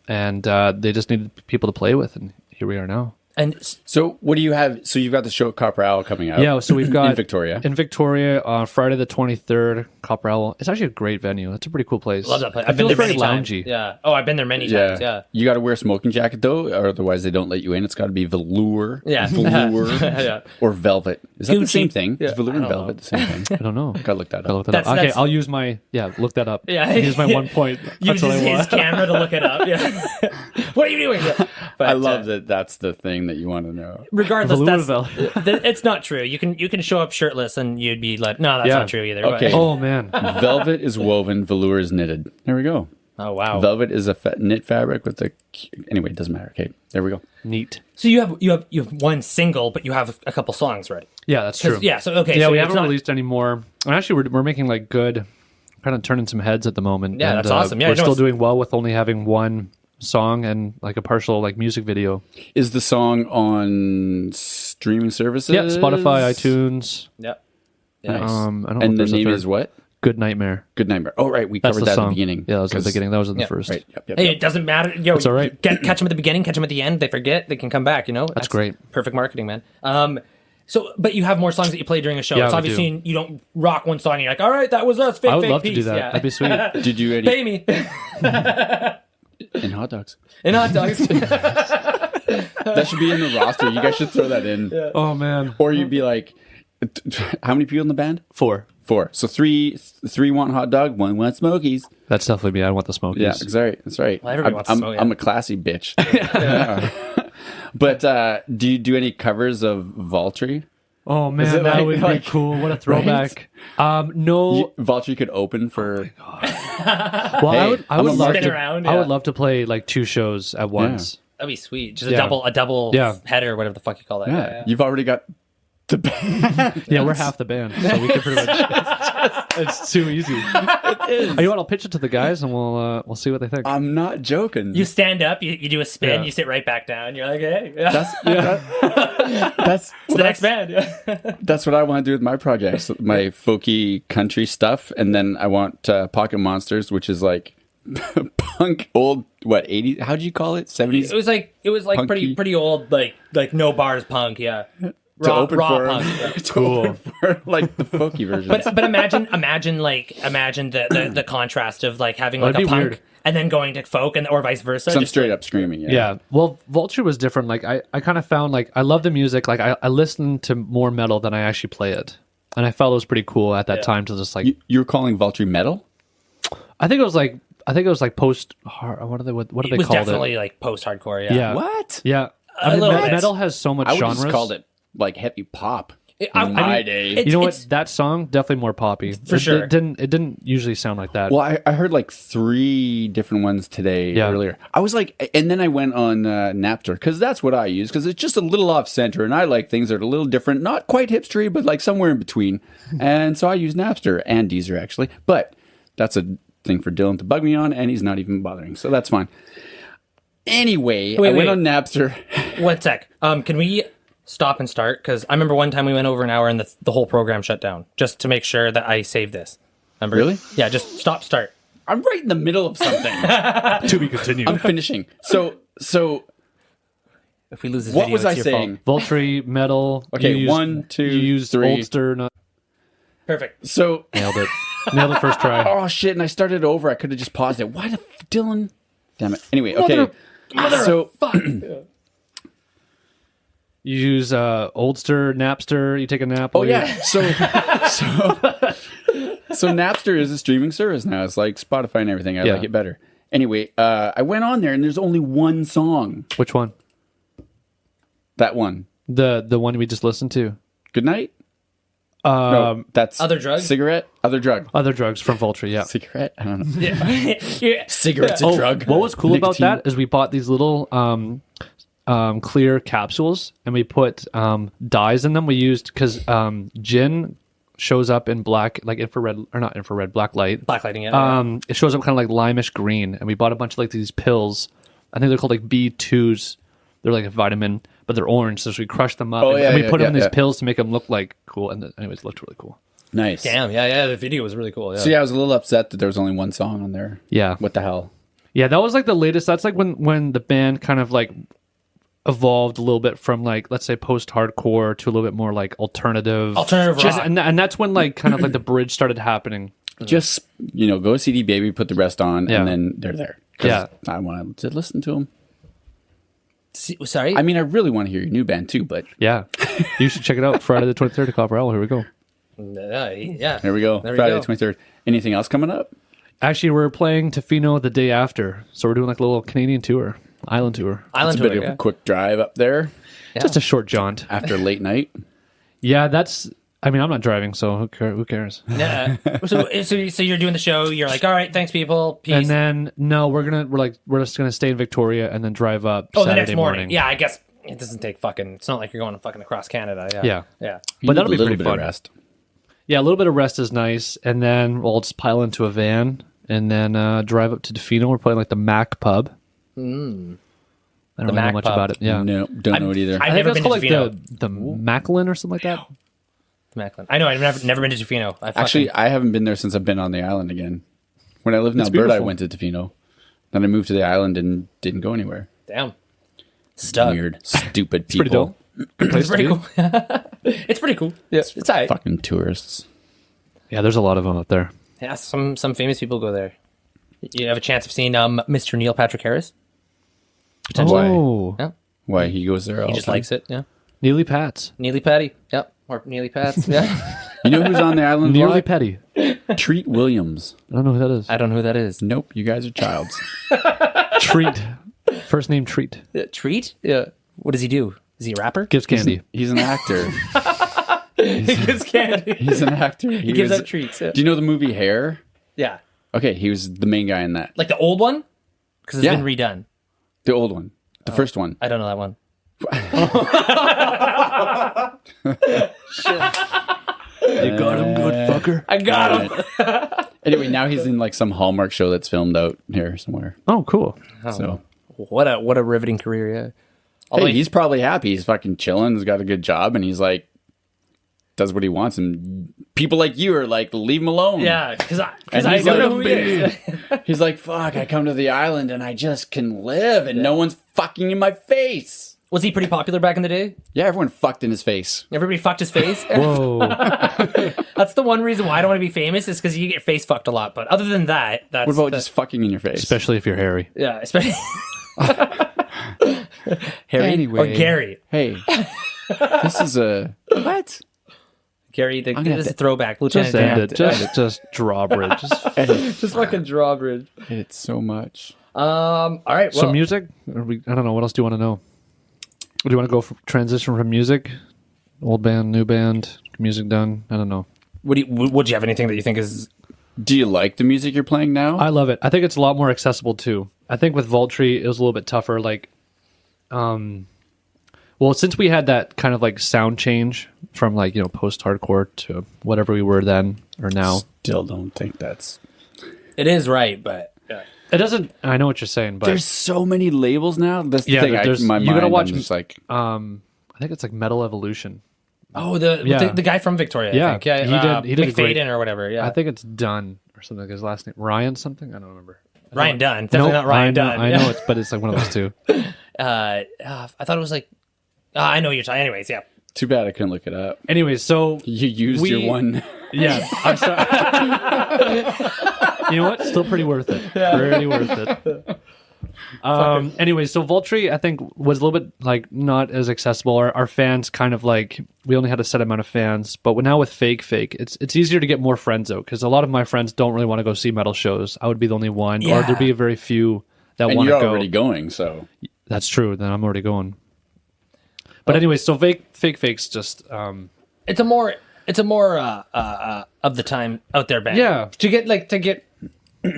and they just needed people to play with, and here we are now. and So what do you have? So you've got the show Copper Owl coming out. Yeah, so we've got in Victoria. In Victoria, Friday the 23rd, Copper Owl. It's actually a great venue. It's a pretty cool place. love that place. It I've been feels there very many times. loungy. Yeah. Oh, I've been there many times. Yeah. You got to wear a smoking jacket though, or otherwise they don't let you in. It's got to be velour. Yeah. Velour. Yeah. Or velvet. Is that the Gucci. same thing? Yeah, Is velour I and don't velvet the same thing? I don't know. Gotta look that Gotta up. look that That's- up. Okay, that's- I'll use my look that up. Yeah. Use my 1 point. That's what Uses I his want. camera to look it up. Yeah. What are you doing? Yeah. But, I love that. That's the thing that you want to know. Regardless, Velour that's it's not true. You can show up shirtless and you'd be like, no, that's Yeah. not true either. Okay. But- Oh man. Velvet is woven, velour is knitted. There we go. oh wow. Velvet is a knit fabric with a. Anyway, it doesn't matter. Okay, there we go. Neat. So you have one single, but you have a couple songs, right? Yeah, that's true. Yeah. So okay. Yeah, so we it's haven't not- released any more. And actually, we're making like good, kind of turning some heads at the moment. Yeah, and, that's awesome. Yeah, we're I know still it's- doing well with only having 1 song and like a partial like music video. Is the song on streaming services? Yeah, Spotify, iTunes. Yep. Nice. I don't know if And the there's a name third. is what? Good Nightmare. Good Nightmare. Oh, right. We That's covered the that song. at the beginning. Yeah, that was at the 'Cause- beginning. That was in the Yeah, first. Right. Yep. Hey, it doesn't matter. Yo, That's all right. Catch them at the beginning, catch them at the end. They forget, they can come back. That's great. Perfect marketing, man. So, but you have more songs that you play during a show. Yeah, It's we obviously do. you don't rock one song. And you're like, all right, that was us. Fake, I would fake love to piece. do that. Yeah. That'd be sweet. Did you any Pay me in hot dogs? in hot dogs. That should be in the roster. You guys should throw that in. Oh man. Or you'd be like, how many people in the band? 4. 4. So three want hot dog, 1 want Smokies. That's definitely me. I want the Smokies. Yeah, that's right. That's right. Well, everybody wants I'm, Smoky. I'm a classy bitch. Yeah. But do you do any covers of Vaultry? Oh man, it that like- would like- be cool. What a throwback. No, Vaultry could open for. well, Hey, I would I'm a love market- to. around, I yeah. would love to play like 2 shows at once. That'd be sweet. Just Yeah. a double Yeah. header, whatever the fuck you call that. Yeah, you've already got the band. Yeah, we're half the band, so we can pretty much. It's too easy. It is. You know what? I'll pitch it to the guys, and we'll see what they think. I'm not joking. You stand up, you do a spin, Yeah. you sit right back down. You're like, hey, yeah. That's it's the next band. Yeah. That's what I want to do with my projects, my folky country stuff, and then I want Pocket Monsters, which is like punk old 80s. How'd you call it? 70s. It was like Punky. pretty old, like no bars punk. Yeah, to open raw for, punk. Yeah. to open for like the folky versions. But imagine the contrast of like having like That'd a be punk weird. and then going to folk or vice versa. Some Just straight up screaming. Yeah. Well, Vulture was different. Like I kind of found like I love the music. Like I listened to more metal than I actually play it, and I felt it was pretty cool at that time to just like. You're calling Vaultry metal? I think it was like post. What do they it was call definitely it? like post hardcore. Yeah. Yeah. What? Yeah. A little bit. Metal has so much I would genres. just called it like heavy pop. I In my mean, day. it's- You know what? That song definitely more poppy. For sure. It didn't usually sound like that. Well, I heard like 3 different ones today Yeah. earlier. I was like, and then I went on Napster because that's what I use because it's just a little off center and I like things that are a little different, not quite hipstery, but like somewhere in between. And so I use Napster and Deezer actually, but that's a thing for Dylan to bug me on, and he's not even bothering, so that's fine. Anyway, I went on Napster. 1 sec. Can we stop and start? Because I remember one time we went over an hour and the whole program shut down just to make sure that I saved this. Remember? Really? Yeah, just stop, start. I'm right in the middle of something. To be continued. I'm finishing. So If we lose this what video, was it's I your saying? fault. Vulture, metal. Okay, you used- 1, 2, You used 3. Ulster. Not, Perfect. So nailed it. Nailed it first try. oh shit, and I started over. I could have just paused it. Why the Dylan? Damn it. Anyway, okay. So You use Ulster, Napster. You take a nap. oh while you- yeah. So Napster is a streaming service now. It's like Spotify and everything. I Yeah. like it better. Anyway, I went on there and there's only one song. Which one? That one. The one we just listened to. Good night. No, that's Other Drug? Cigarette. Other drug. Other drugs from Vulture. Yeah. Cigarette. I don't know. Yeah. Cigarette's a drug. What was cool about Nicotine. that is we bought these little clear capsules and we put dyes in them. We used because gin shows up in black, like infrared or not infrared, black light. Blacklighting it. It shows up kind of like limeish green, and we bought a bunch of like these pills. I think they're called like B2s. They're like a vitamin, but they're orange. So we crushed them up Oh, and, yeah, and we yeah, put them in yeah, these yeah. pills to make them look like cool. And anyways, it looked really cool. Nice. Damn. Yeah. The video was really cool. Yeah. So yeah, I was a little upset that there was only one song on there. Yeah. What the hell? Yeah, that was like the latest. That's like when the band kind of like evolved a little bit from like, let's say, post-hardcore to a little bit more like alternative Alternative rock. and that's when like kind of like the bridge started happening. Just go CD Baby, put the rest on, Yeah. and then they're there. 'Cause Yeah. I want to listen to them. Sorry. I mean, I really want to hear your new band too, but Yeah, you should check it out. Friday the 23rd at Copper Owl. Here we go. Yeah. there we go. There we Friday go. the 23rd. Anything else coming up? Actually, we're playing Tofino the day after, so we're doing like a little Canadian tour, island tour. Island It's a bit tour. of Yeah. a quick drive up there Just a short jaunt. after late night. Yeah, that's. I mean, I'm not driving, so who cares? Yeah. So you're doing the show. You're like, all right, thanks, people. Peace. And then no, we're just gonna stay in Victoria and then drive up the Saturday next morning. Yeah, I guess it doesn't take fucking. It's not like you're going fucking across Canada. Yeah. Yeah. Yeah. You But need that'll be a little pretty bit fun. of rest. Yeah, a little bit of rest is nice, and then we'll just pile into a van and then drive up to Tofino. We're playing like the Mac Pub. I don't really Mac know much Pub. about it. Yeah, No, don't know it either. I've I think never that's been called to like Tofino. the Macklin or something like that. Macklin. I know. I've never been to Tofino. Actually, I haven't been there since I've been on the island again. When I lived in Alberta, I beautiful. went to Tofino. Then I moved to the island and didn't go anywhere. damn. Stuck. Weird, stupid Pretty people. dope. It's pretty cool. It's pretty cool. Yeah, it's alright. Fucking tourists. Yeah, there's a lot of them up there. Yeah, some famous people go there. You have a chance of seeing Mr. Neil Patrick Harris. Why? Oh, Yeah, Why he goes there all he just the time. likes it. Yeah, Nearly Pats. Neely Patty. Yep, or Neely Pats. Yeah, You know who's on the island? a Nearly lot? Petty. Treat Williams. I don't know who that is. I don't know who that is. Nope, you guys are childs. Treat. First name Treat. Treat? Yeah. What does he do? Is he a rapper? Gives candy. He's an actor. He gives candy. He's an actor. He gives out treats. Yeah. Do you know the movie Hair? Yeah. Okay, he was the main guy in that. Like the old one? Because it's been redone. The old one. The first one. I don't know that one. You got him, good fucker. I got him. Anyway, now he's in like some Hallmark show that's filmed out here somewhere. Oh, cool. So, What a riveting career, yeah. hey, he's probably happy. He's fucking chilling. He's got a good job, and he's like, does what he wants. And people like you are like, leave him alone. Yeah, because I he's don't like, know who he is. He's like, fuck, I come to the island and I just can live, and no one's fucking in my face. Was he pretty popular back in the day? Yeah, everyone fucked in his face. Everybody fucked his face? Whoa. That's the one reason why I don't want to be famous is because you get your face fucked a lot. But other than that, that's... What about just fucking in your face? Especially if you're hairy. Yeah, especially... Harry Anyway. or Gary. Hey, this is a... What? Gary, gonna this have is a to- throwback. Lieutenant Just end Dan. it. Just drawbridge. Just fucking drawbridge. It's so much. All right, well... So music? I don't know. What else do you want to know? Do you want to go transition from music? Old band, new band, music done? I don't know. Would you have anything that you think is... Do you like the music you're playing now? I love it. I think it's a lot more accessible too. I think with Vaultry, it was a little bit tougher. Like, well, since we had that kind of like sound change from like, post-hardcore to whatever we were then or now. Still don't think that's... It is right, but... Yeah. It doesn't... I know what you're saying, but... There's so many labels now. That's the thing. In my you mind, gotta watch... I'm just like... I think it's like Metal Evolution. Oh, the guy from Victoria, I think. Yeah, he did a great... McFadden or whatever, yeah. I think it's Dunn or something like his last name. Ryan something? I don't remember. Ryan Dunn. Definitely not Ryan Dunn. I know but it's like one of those two. I thought it was like... I know what you're talking... Anyways, yeah. Too bad I couldn't look it up. Anyways, so... You used your one... Yeah, I'm sorry. You know what? Still pretty worth it. Pretty worth it. Anyway, so Vaultry, I think, was a little bit like not as accessible. Our fans kind of like we only had a set amount of fans, but now with Fake, it's easier to get more friends out because a lot of my friends don't really want to go see metal shows. I would be the only one, or there'd be a very few that want to go. And you're already going, so that's true. Then I'm already going. But anyway, so Fake's just It's a more of the time out there band. Yeah. To get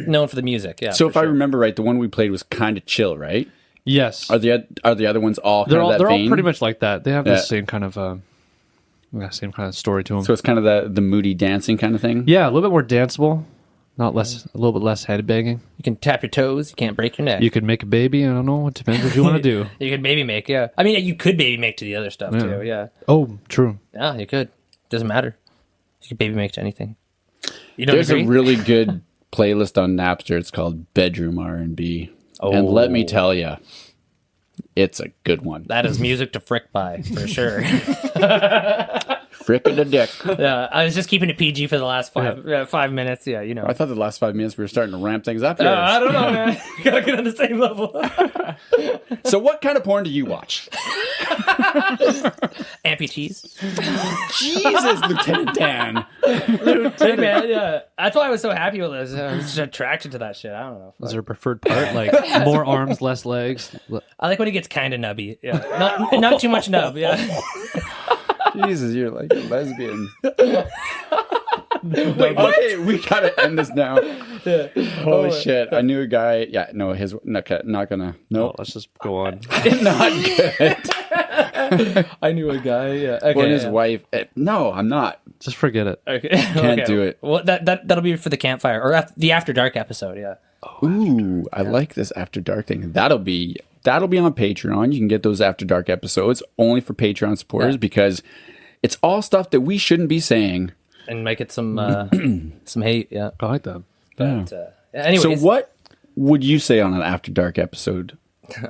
known for the music. Yeah. So if I remember right, the one we played was kind of chill, right? yes, Are the other ones all kind they're of all that they're vein? all pretty much like that. They have the Yeah. same kind of same kind of story to them. So it's kind of the moody dancing kind of thing. Yeah, a little bit more danceable, a little bit less head banging. you can tap your toes, you can't break your neck. You could make a baby. I don't know. It depends what you want to do. You could baby make, yeah. I mean, you could baby make to the other stuff too, yeah. Oh, true. Yeah, you could. Doesn't matter. You could baby make to anything. You don't There's agree? a really good playlist on Napster. It's called Bedroom R&B. And let me tell you, it's a good one. That is music to frick by, for sure. Frick of the dick. Yeah, I was just keeping it PG for the last 5 minutes. Yeah, you know. I thought the last 5 minutes we were starting to ramp things up here. I don't know, man. You gotta get on the same level. So what kind of porn do you watch? Amputees. Jesus, Lieutenant Dan. Hey, man, yeah. That's why I was so happy with this. I was just attracted to that shit. I don't know. Is there a preferred part? Like more arms, less legs? I like when he gets kind of nubby. Yeah, not too much nub. Yeah. Jesus, you're like a lesbian. Wait, okay, we gotta end this now. Holy shit! I knew a guy. Yeah, no, his not gonna. No, Let's just go on. not good. I knew a guy. Yeah. Okay. Or his wife. No, I'm not. Just forget it. Okay. Can't do it. Well, that'll be for the campfire or the After Dark episode. Yeah. Ooh, I like this After Dark thing. That'll be on Patreon. You can get those After Dark episodes only for Patreon supporters because it's all stuff that we shouldn't be saying. And make it some hate. Yeah. I like that. But, anyways. So what would you say on an After Dark episode?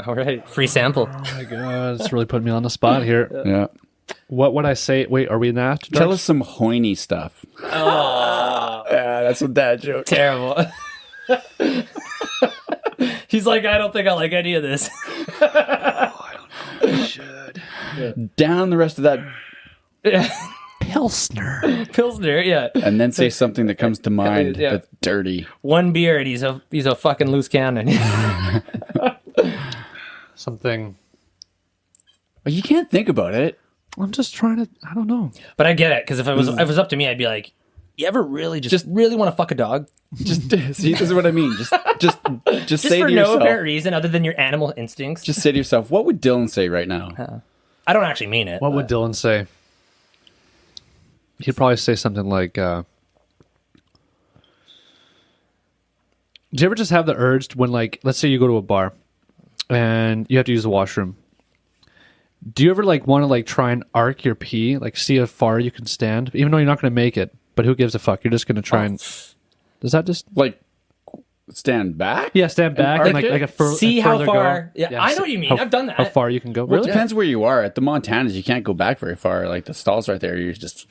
All right. Free sample. Oh my god, it's really putting me on the spot here. Yeah. What would I say? Wait, are we in the After Dark? Tell us some Hoyne stuff. Oh. Yeah, that's some dad joke. Terrible. He's like, I don't think I like any of this. I don't know if I should. Down the rest of that Pilsner. Pilsner, yeah. and then say something that comes to mind Yeah. that's dirty. One beer and he's a fucking loose cannon. Something. Well, you can't think about it. I'm just trying to. I don't know. But I get it, because if it was up to me, I'd be like, you ever really just really want to fuck a dog? Just see, this is what I mean. Just Just say for to no yourself. apparent reason other than your animal instincts. Just say to yourself, what would Dylan say right now? I don't actually mean it. What would Dylan say? He'd probably say something like, do you ever just have the urge when, like, let's say you go to a bar and you have to use the washroom. Do you ever, like, want to, like, try and arc your pee? Like, see how far you can stand? Even though you're not going to make it, but who gives a fuck? You're just going to try and... Does that just... Like, stand back? Yeah, stand back and, like a see how further far... go. Yeah, I know what you mean. I've done that. How far you can go. Well, Really? it depends where you are. At the Montanas, you can't go back very far. Like, the stall's right there. You're just...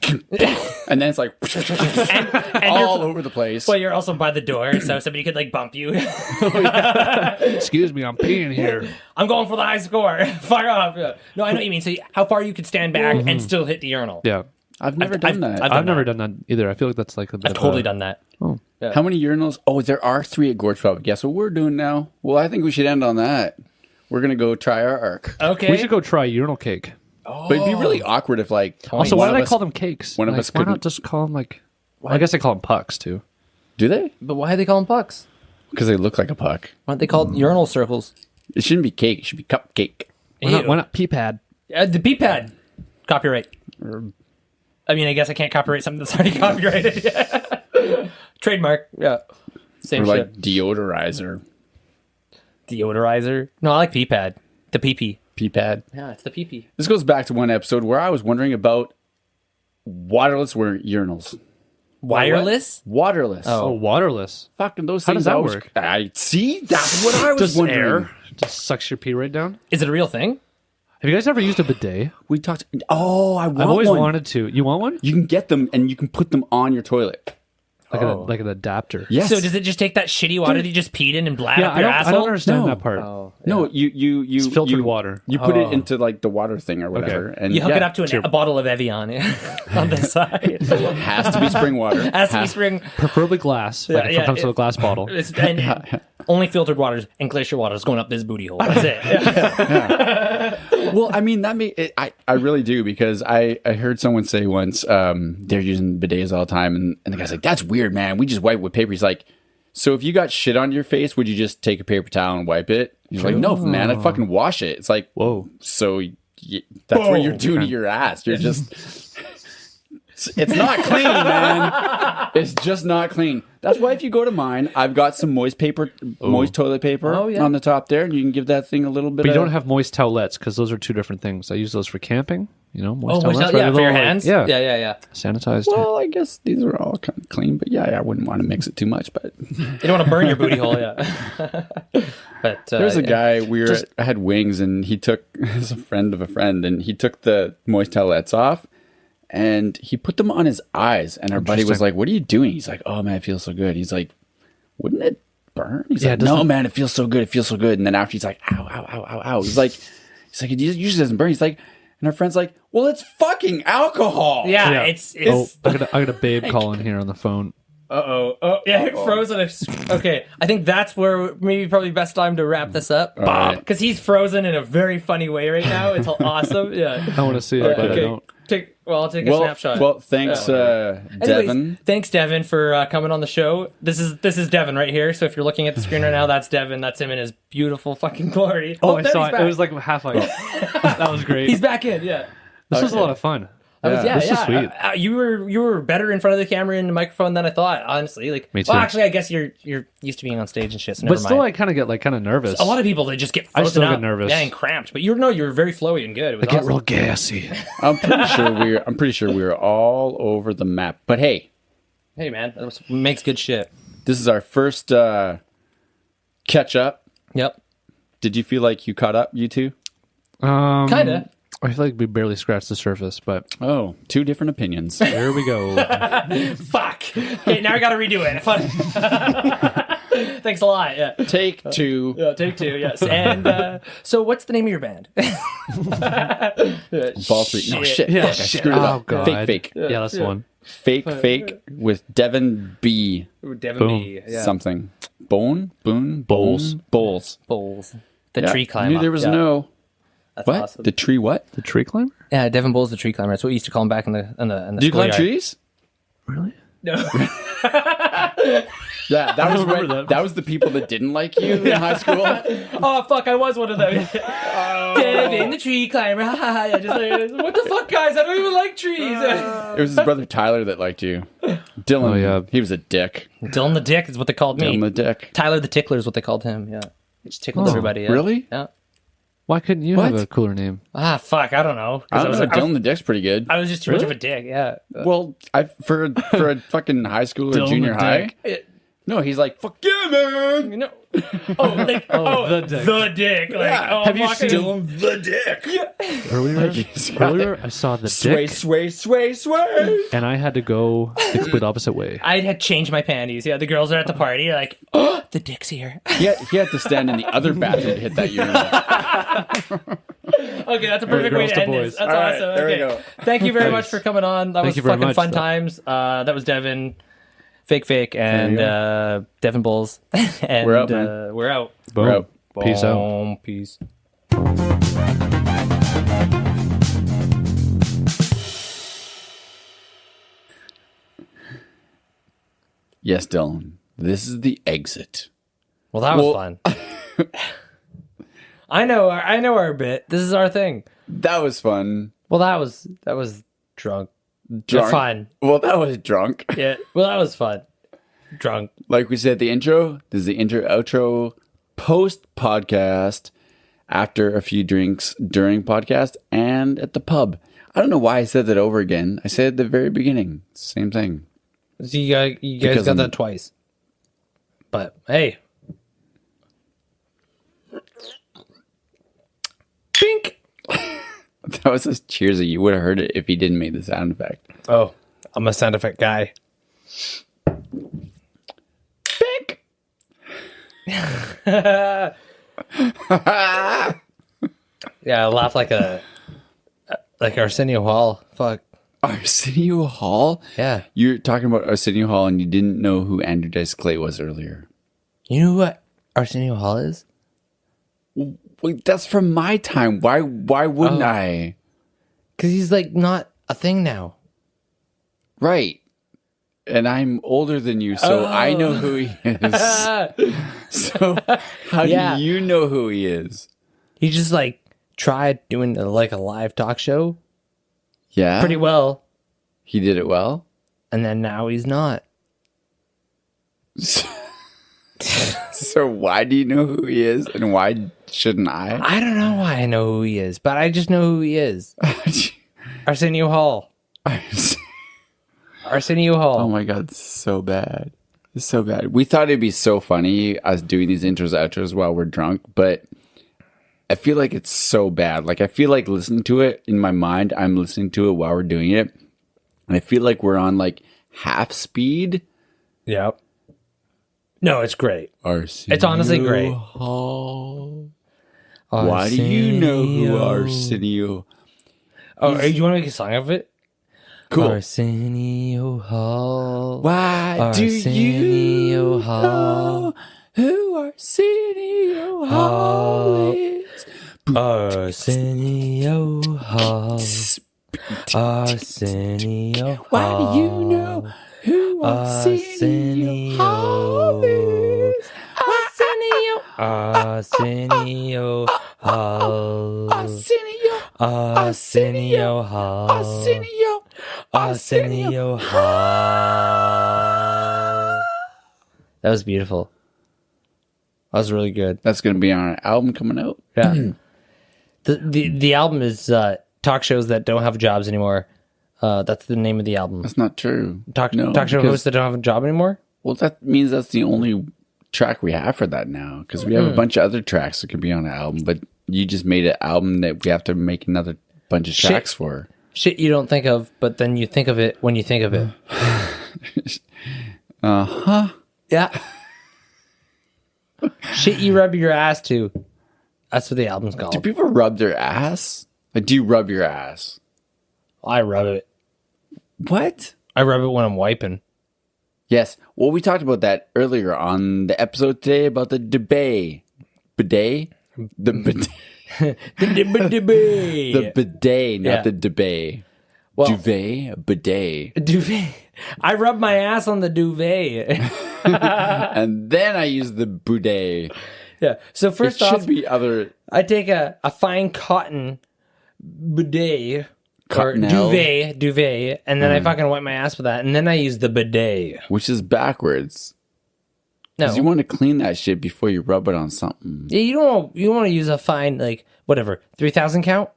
and then it's like... and all over the place. Well, you're also by the door, so somebody could, like, bump you. Excuse me, I'm peeing here. I'm going for the high score. Fire off. Yeah. No, I know what you mean. So how far you could stand back and still hit the urinal. Yeah. I've never done that. I've I've never done that either. I feel like that's like a bit I've totally done that. Oh. Yeah. How many urinals? Oh, there are 3 at Gorge Pub. Guess what we're doing now? Well, I think we should end on that. We're going to go try our arc. Okay. We should go try urinal cake. But it'd be really awkward if, like... Also, one why of did I us- call them cakes? one of Like, us why couldn't- not just call them like... Well, I guess they call them pucks too. Do they? But why do they call them pucks? Because they look like a puck. Why aren't they called urinal circles? It shouldn't be cake. It should be cupcake. Why not pee pad? The B-pad. Copyright. I mean, I guess I can't copyright something that's already copyrighted. Trademark. Yeah. Same Or shit. like deodorizer. Deodorizer. No, I like P-pad. The PP. P-pad. Yeah, it's the PP. This goes back to one episode where I was wondering about waterless urinals. Wireless? Waterless. Oh, waterless. Fucking those How things. does that always- work? I see. That's what I was wondering. Just sucks your pee right down. Is it a real thing? Have you guys ever used a bidet? We talked. Oh, I want I've always one. wanted to. You want one? You can get them and you can put them on your toilet. Like an adapter. Yes. So does it just take that shitty water that you just peed in and blab Yeah, up your I asshole? don't understand No. that part. Oh, No, you It's filtered water. You put it into like the water thing or whatever, and You hook yeah, it up to a bottle of Evian on the side. it has to be spring water. Has to be spring. Preferably glass. Like if yeah, it comes to a glass bottle. And only filtered waters and glacier water is going up this booty hole. That's it. Yeah. Well, I mean I really do because I heard someone say once they're using bidets all the time, and the guy's like, "That's weird, man. We just wipe with paper." He's like, "So if you got shit on your face, would you just take a paper towel and wipe it?" He's like, "No, man. I'd fucking wash it." It's like, Whoa. So that's what you're doing to your ass. You're just. It's not clean, man. It's just not clean. That's why if you go to mine, I've got some moist toilet paper on the top there, and you can give that thing a little bit. But you of... don't have moist towelettes because those are two different things. I use those for camping. You know, moist Oh, towelettes. yeah, they're for little, your like- hands? yeah. Yeah. Sanitized. Well, I guess these are all kind of clean, but yeah, I wouldn't want to mix it too much. But You don't want to burn your booty hole, yeah. But there's a yeah. guy. I had wings, and he took as a friend of a friend, and he took the moist towelettes off, and he put them on his eyes. And our buddy was like, "What are you doing?" He's like, "Oh man, it feels so good." He's like, "Wouldn't it burn?" He's Yeah, like, it doesn't- "No, man, it feels so good. It feels so good." And then after he's like, "Ow, ow, ow, ow, ow." He's like, "It usually doesn't burn." He's like, and our friend's like, "Well, it's fucking alcohol." Yeah, Yeah. it's Oh, I got a babe calling here on the phone. Oh, yeah, it froze on okay, I think that's where maybe probably best time to wrap this up. right. Because he's frozen in a very funny way right now. It's all awesome. Yeah. I want to see it, but I don't. I'll take a snapshot. Well, thanks, Anyways, Devon. thanks, Devon, for coming on the show. This is Devon right here. So if you're looking at the screen right now, that's Devon. That's him in his beautiful fucking glory. Oh, I there saw he's it. back. It was like half like that was great. He's back in. Yeah. This was a lot of fun. This is sweet. You were better in front of the camera and the microphone than I thought. Honestly, like, Me too. well, actually, I guess you're used to being on stage and shit. So never But still, mind. I kind of get kind of nervous. A lot of people they just get I frozen still up, get nervous. yeah, and cramped. But you were very flowy and good. It was I get awesome. real gassy. I'm pretty sure we're all over the map. But hey, Hey man, that makes good shit. this is our first catch up. Yep, Did you feel like you caught up, you two? kinda. I feel like we barely scratched the surface, but Oh, 2 different opinions. there we go. Fuck. Okay, now I got to redo it. Thanks a lot. Yeah. Take 2. Yeah, take 2. Yes. And so, what's the name of your band? Vaultry. No, shit. Yeah, Fuck, I shit. screwed it Oh, up. God. Fake. Yeah, that's the one. Fake with Devon B. Devon Boom. B. Yeah. Something. Boone? Bowles. Bowles. Bowls. The Yeah, tree I climber. knew there was no. That's What? awesome. The tree what? The tree climber? Yeah, Devon Bull's the tree climber. That's what we used to call him back in the Do you climb schoolyard. trees? Really? No. Yeah, that was remember when, that. that was the people that didn't like you in high school. Oh fuck! I was one of those. Devon the tree climber. Yeah, just like, what the fuck, guys? I don't even like trees. It was his brother Tyler that liked you. Dylan, Oh, yeah. he was a dick. Dylan the Dick is what they called me. Dylan the dick. Tyler the Tickler is what they called him. Yeah, he just tickled Oh, everybody. Yeah. really? Yeah. Why couldn't you What? have a cooler name? Ah, fuck! I don't know. 'Cause I don't know. Dylan the dick's pretty good. I was just too much of a dick. Yeah. Well, for a fucking high school or Dylan junior the high. dick. No, he's like, fuck yeah, man. You know. Oh, like the dick. The dick. Like, Yeah. have you seen? Dylan the dick? Earlier, I saw the Sway, dick, sway, sway, sway. and I had to go the complete opposite way. I had changed my panties. Yeah, the girls are at the party. Like, oh, the dick's here. He had to stand in the other bathroom to hit that urinal. Okay, that's a perfect way girls to to end boys. this. That's All right, awesome. there we Okay. go. Thank you very much for coming on. That Thank was you very fucking much. fun times. That was Devon, Fake, and Devon Bulls. And We're out, man. We're out. Boom. We're out. Peace out. Boom. Peace. Yes, Dylan. This is the exit. Well, that was Well- fun. I know our bit. This is our thing. That was fun. Well, that was drunk. Drunk. Fun. Well, that was drunk. Yeah. Well, that was fun. Drunk. Like we said at the intro, this is the intro, outro, post podcast, after a few drinks during podcast, and at the pub. I don't know why I said that over again. I said it at the very beginning. Same thing. So you guys Because got I'm- that twice. But hey. Bink. That was just cheersy. You would have heard it if he didn't make the sound effect. Oh, I'm a sound effect guy. Bink. Yeah, I laugh like Arsenio Hall. Fuck. Arsenio Hall? Yeah. You're talking about Arsenio Hall and you didn't know who Andrew Dice Clay was earlier. You know what Arsenio Hall is? Wait, that's from my time. Why wouldn't I? Because he's like not a thing now. Right. And I'm older than you, so I know who he is. So how Yeah. do you know who he is? He just like tried doing like a live talk show Yeah. pretty well, He did it well. and then now he's not. So why do you know who he is and why shouldn't I? I don't know why I know who he is, but I just know who he is. Arsenio Hall. Arsenio Hall. Oh my god, it's so bad. It's so bad. We thought it'd be so funny us doing these intros, outros while we're drunk, but I feel like it's so bad. Like I feel like listening to it in my mind, I'm listening to it while we're doing it. And I feel like we're on like half speed. Yep. No, it's great. Arsenio It's honestly great. Hall. Why do you know who Arsenio? Oh, you want to make a song of it? Cool. Arsenio Hall. Why do you Arsenio Hall. know who Arsenio Hall is? Arsenio Hall. Arsenio Hall. Why do you know who Arsenio Hall is? Arsenio Hall. Arsenio Hall. Arsenio Hall. That was beautiful. That was really good. That's going to be on an album coming out. Yeah. the album is talk shows that don't have jobs anymore. That's the name of the album. That's not true. Talk show because- hosts that don't have a job anymore. Well, that means that's the only track we have for that now. Because we have a bunch of other tracks that could be on an album, but you just made an album that we have to make another bunch of tracks for. Shit you don't think of, but then you think of it when you think of it. Yeah. Shit you rub your ass to. That's what the album's Do called. people rub their ass? Like, do you rub your ass? I rub it. What? I rub it when I'm wiping. Yes. Well, we talked about that earlier on the episode today about the bidet. Bidet? The bidet. The bidet, not Yeah. the debate. Well- Duvet, bidet. Duvet. I rub my ass on the duvet. And then I use the bidet. Yeah. So It first should off, be other... I take a fine cotton bidet Cottonelle. or duvet, and then I fucking wipe my ass with that, and then I use the bidet. Which is backwards. No, Because you want to clean that shit before you rub it on something. yeah, you don't. You want to use a fine like whatever 3,000 count.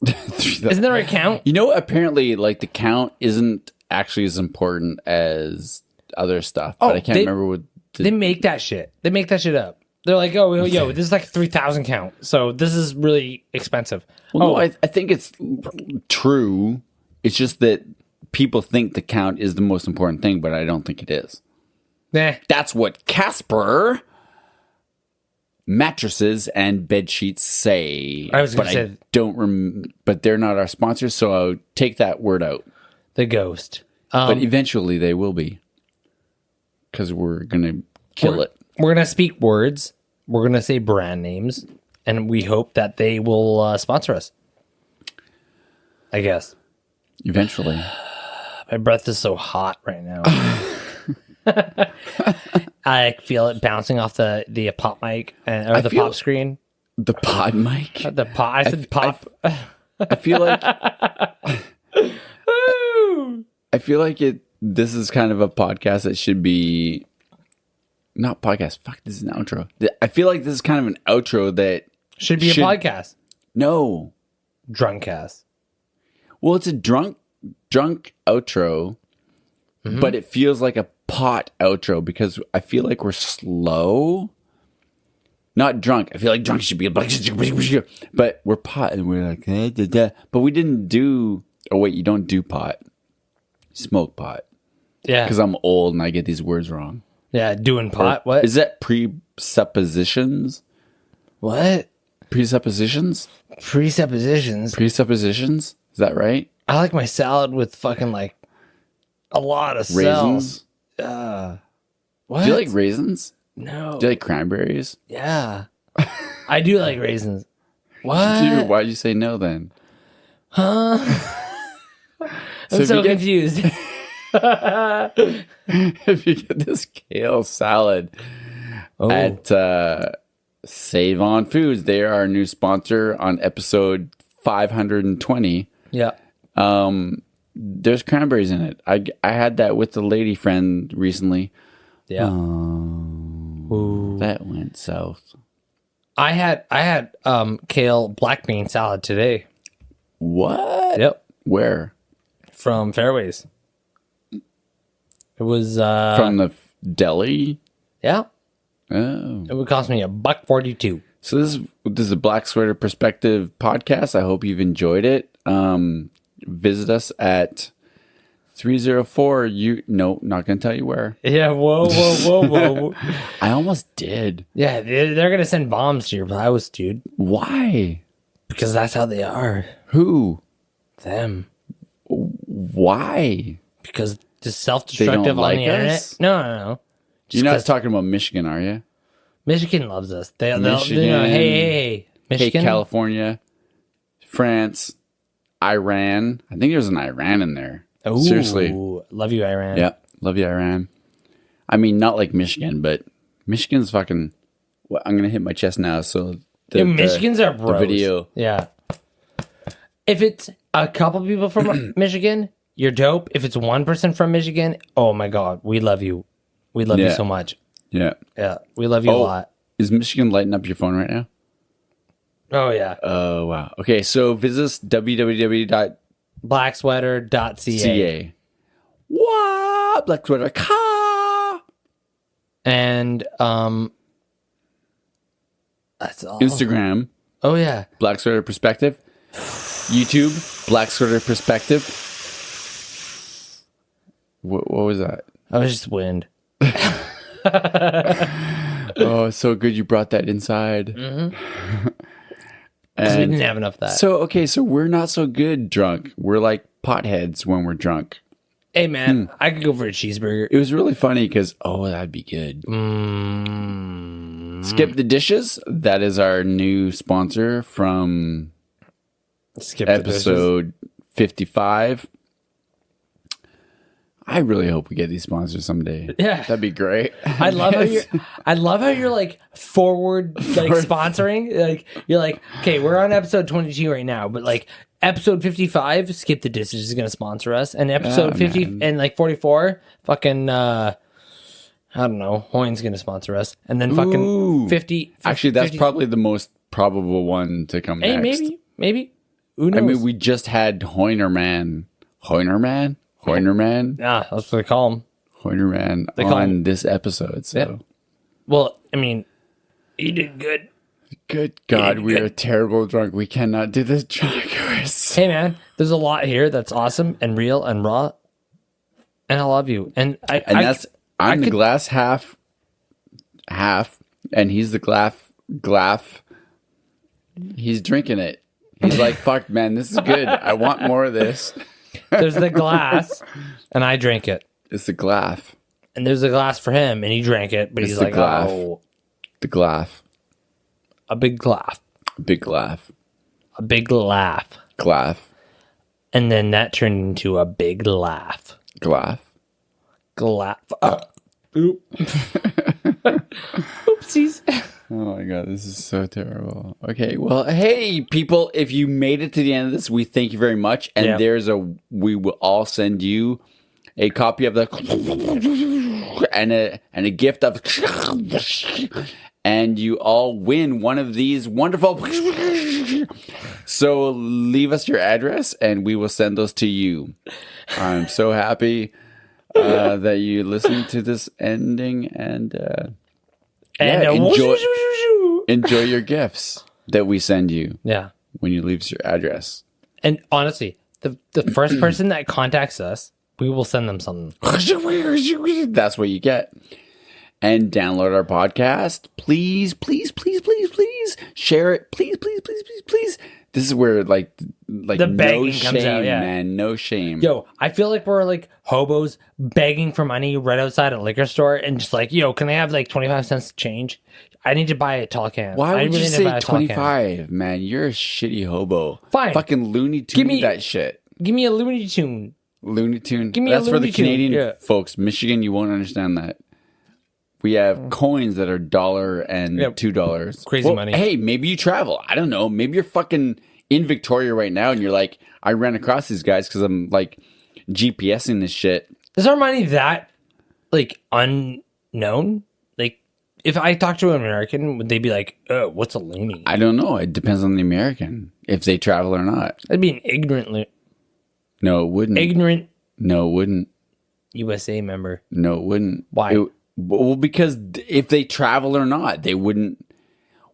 Isn't there a count? You know, apparently, like, the count isn't actually as important as other stuff. Oh, But I can't remember what... They make that shit. They make that shit up. They're like, oh, yo, this is like 3,000 count. So this is really expensive. Well, no, I think it's true. It's just that people think the count is the most important thing, but I don't think it is. Nah. That's what Casper mattresses and bed sheets say. I was gonna but say- I don't but they're not our sponsors, so I'll take that word out. The ghost. But eventually they will be, because we're gonna kill it. We're gonna speak words. We're gonna say brand names, and we hope that they will sponsor us. I guess. Eventually. My breath is so hot right now. I feel it bouncing off the pop mic or the feel- pop screen. The pod mic. The pop. I said pop. I feel like I feel like this is kind of a podcast that should be not podcast. Fuck, this is an outro. I feel like this is kind of an outro that Should be a podcast. No. Drunkcast. Well, it's a drunk outro, but it feels like a pot outro because I feel like we're slow. Not drunk. I feel like drunk should be but we're pot and we're like but we didn't do. Oh wait, you don't do pot. You smoke pot. Yeah. Because I'm old and I get these words wrong. Yeah, doing pot. What? Is that presuppositions? What? Presuppositions? Presuppositions. Presuppositions? Is that right? I like my salad with fucking like a lot of Raisins? cells. What? Do you like raisins? No. Do you like cranberries? Yeah. I do like raisins. What? Dude, why'd you say no then? I'm if so you get- confused. If you get this kale salad at Save On Foods, they are our new sponsor on episode 520. Yeah. There's cranberries in it. I had that with a lady friend recently. Yeah. That went south. I had kale black bean salad today. What? Yep. Where? From Fairways. It was From the deli? yeah. Oh. It would cost me $1.42. So this is a Black Sweater Perspective podcast. I hope you've enjoyed it. Visit us at 304. No, not gonna tell you where. Yeah, whoa. I almost did. Yeah, they're gonna send bombs to your house, dude. Why? Because that's how they are. Who? Them. Why? Because it's self-destructive on like the internet. us? No. You're not 'cause- talking about Michigan, are you? Michigan loves us. They'll Michigan. hey, Michigan. Hey, California, France, Iran. I think there's an Iran in there. Ooh, Seriously. love you, Iran. Yeah. Love you, Iran. I mean, not like Michigan, but Michigan's fucking... Well, I'm going to hit my chest now, so... Michigans are bros. The video. Yeah. If it's a couple people from Michigan, you're dope. If it's one person from Michigan, oh my God, we love you. We love you Yeah. so much. Yeah. Yeah, we love you a lot. Is Michigan lighting up your phone right now? Oh yeah. Oh, wow. Okay, so visit us www.ca. Blacksweater.ca. What? Black Sweater. Ka! And that's all. Instagram, Oh yeah. Black Sweater Perspective. YouTube, Black Sweater Perspective. What was that? I was just wind. Oh, it's so good you brought that inside. Because we And didn't have enough of that. so we're not so good drunk. We're like potheads when we're drunk. Hey, man, I could go for a cheeseburger. It was really funny because, that'd be good. Skip the Dishes. That is our new sponsor from Skip the dishes. episode 55. I really hope we get these sponsors someday. Yeah. That'd be great. I love how you're like forward like sponsoring. Like you're like, okay, we're on episode 22 right now, but like episode 55, Skip the Dishes is gonna sponsor us, and episode 50 man. and like 44, fucking I don't know, Hoyne's gonna sponsor us, and then fucking Ooh. 50. Actually, that's 50 probably the most probable one to come Hey, next. maybe. Who knows? I mean, we just had Hoyne Man. Yeah, that's what they call him. Hoyne Man call on him- this episode. So Yeah. Well, I mean, he did good. good God, we are terrible drunk. We cannot do this drunk. Hey, man, there's a lot here that's awesome and real and raw, and I love you. And I'm the glass half, and he's the glaff. He's drinking it. He's like, fuck, man, this is good. I want more of this. there's the glass, and I drank it. It's the glaff. And there's a glass for him, and he drank it, but It's he's the like, glass. oh, The glaff. a big glass. Big glaff. A big laugh. Glaff. And then that turned into a big laugh. Glaff. Glaff. Oop. Oopsies. Oh my God, this is so terrible. Okay, well, hey, people, if you made it to the end of this, we thank you very much. And Yeah. we will all send you a copy of the and a gift of, and you all win one of these wonderful. So leave us your address, and we will send those to you. I'm so happy that you listened to this ending, and enjoy your gifts that we send you Yeah. when you leave us your address. And honestly, the first person that contacts us, we will send them something. That's what you get. And download our podcast. Please, please, please, please, please. Share it. Please, please, please, please, please. This is where like The no begging shame, comes out, yeah. man. No shame. Yo, I feel like we're like hobos begging for money right outside a liquor store and just like, yo, can I have like 25 cents to change? I need to buy a tall can. Why I would really you need to say buy a tall can. 25, man? You're a shitty hobo. Fine. Fucking Looney Tune me- that shit. Give me a Looney Tune. Looney Tune. Give me a That's for the Looney Tune, Canadian yeah. folks. Michigan, you won't understand that. We have coins that are $1 and Yep. $2. Crazy money. Hey, maybe you travel. I don't know. Maybe you're fucking in Victoria right now and you're like, I ran across these guys because I'm like GPSing this shit. Is our money that like unknown? Like, if I talk to an American, would they be like, "Oh, what's a loony?" I don't know. It depends on the American if they travel or not. That'd be an ignorant No, it wouldn't. No, it wouldn't. USA member. No, it wouldn't. Why? Well, because if they travel or not, they wouldn't.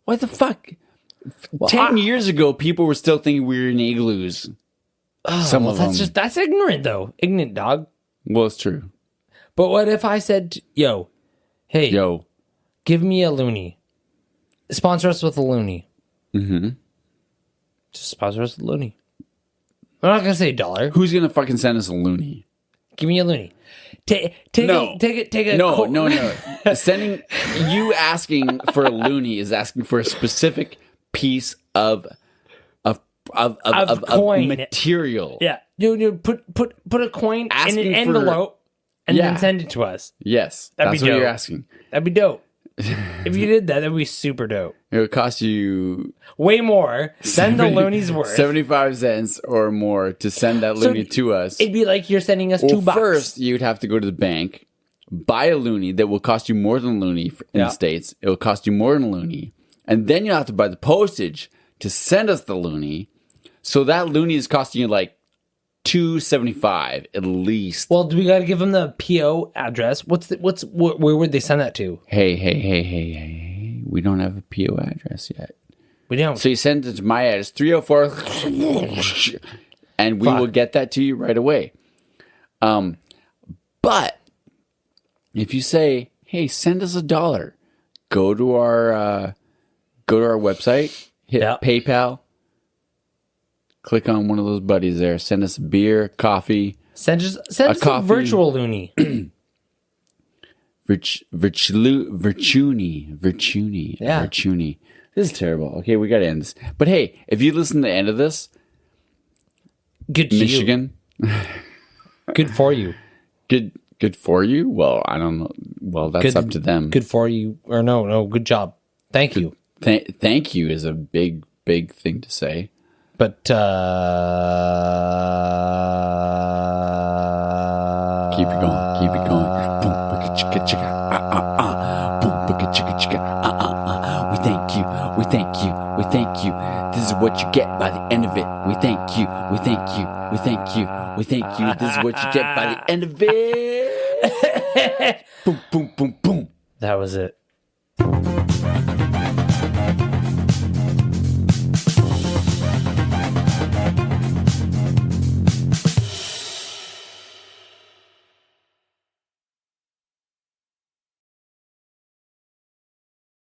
What the fuck? 10 years ago, people were still thinking we were in igloos. Some of them. That's ignorant though. Ignorant dog. Well, it's true. But what if I said, "Yo, hey, Yo. give me a loony. Sponsor us with a loony." Mm-hmm. Just sponsor us with a loony. I'm not gonna say $1. Who's going to fucking send us a loony? Give me a loony. Take No. a No. Sending you asking for a loony is asking for a specific piece of coin. material. Yeah, dude, put a coin Asking in an for- envelope and Yeah. then send it to us. Yes, That'd be that's what you're dope. asking. That'd be dope. If you did that, that'd be super dope. It would cost you Way more than the loony's worth. 75 cents or more to send that loony to us. It'd be like you're sending us Well, $2. first, you'd have to go to the bank, buy a loony that will cost you more than a loony in Yeah. the States. It will cost you more than a loony. And then you'll have to buy the postage to send us the loony. So that loony is costing you like $2.75 at least. Well, do we got to give them the PO address? Where would they send that to? Hey. We don't have a PO address yet. We don't. So you send it to my address, 304, and we Fuck. will get that to you right away. But if you say, "Hey, send us $1," go to our website, hit Yeah. PayPal, click on one of those buddies there, send us a beer, coffee, Send us a coffee. virtual loony. Virtuni. Yeah. Virtuni. This is terrible. Okay, we got to end this. But hey, if you listen to the end of this, Good to Michigan, Good for you. good for you. Well, I don't know. Well, that's up to them. Good for you. Or no, good job. Thank you. Thank you is a big thing to say. But Keep it going. Keep it going. Boom, baka, chicka, chicka, boom, baka, chicka, chicka, We thank you. We thank you. We thank you. This is what you get by the end of it. We thank you. We thank you. We thank you. We thank you. This is what you get by the end of it. Boom, boom, boom, boom. that was it.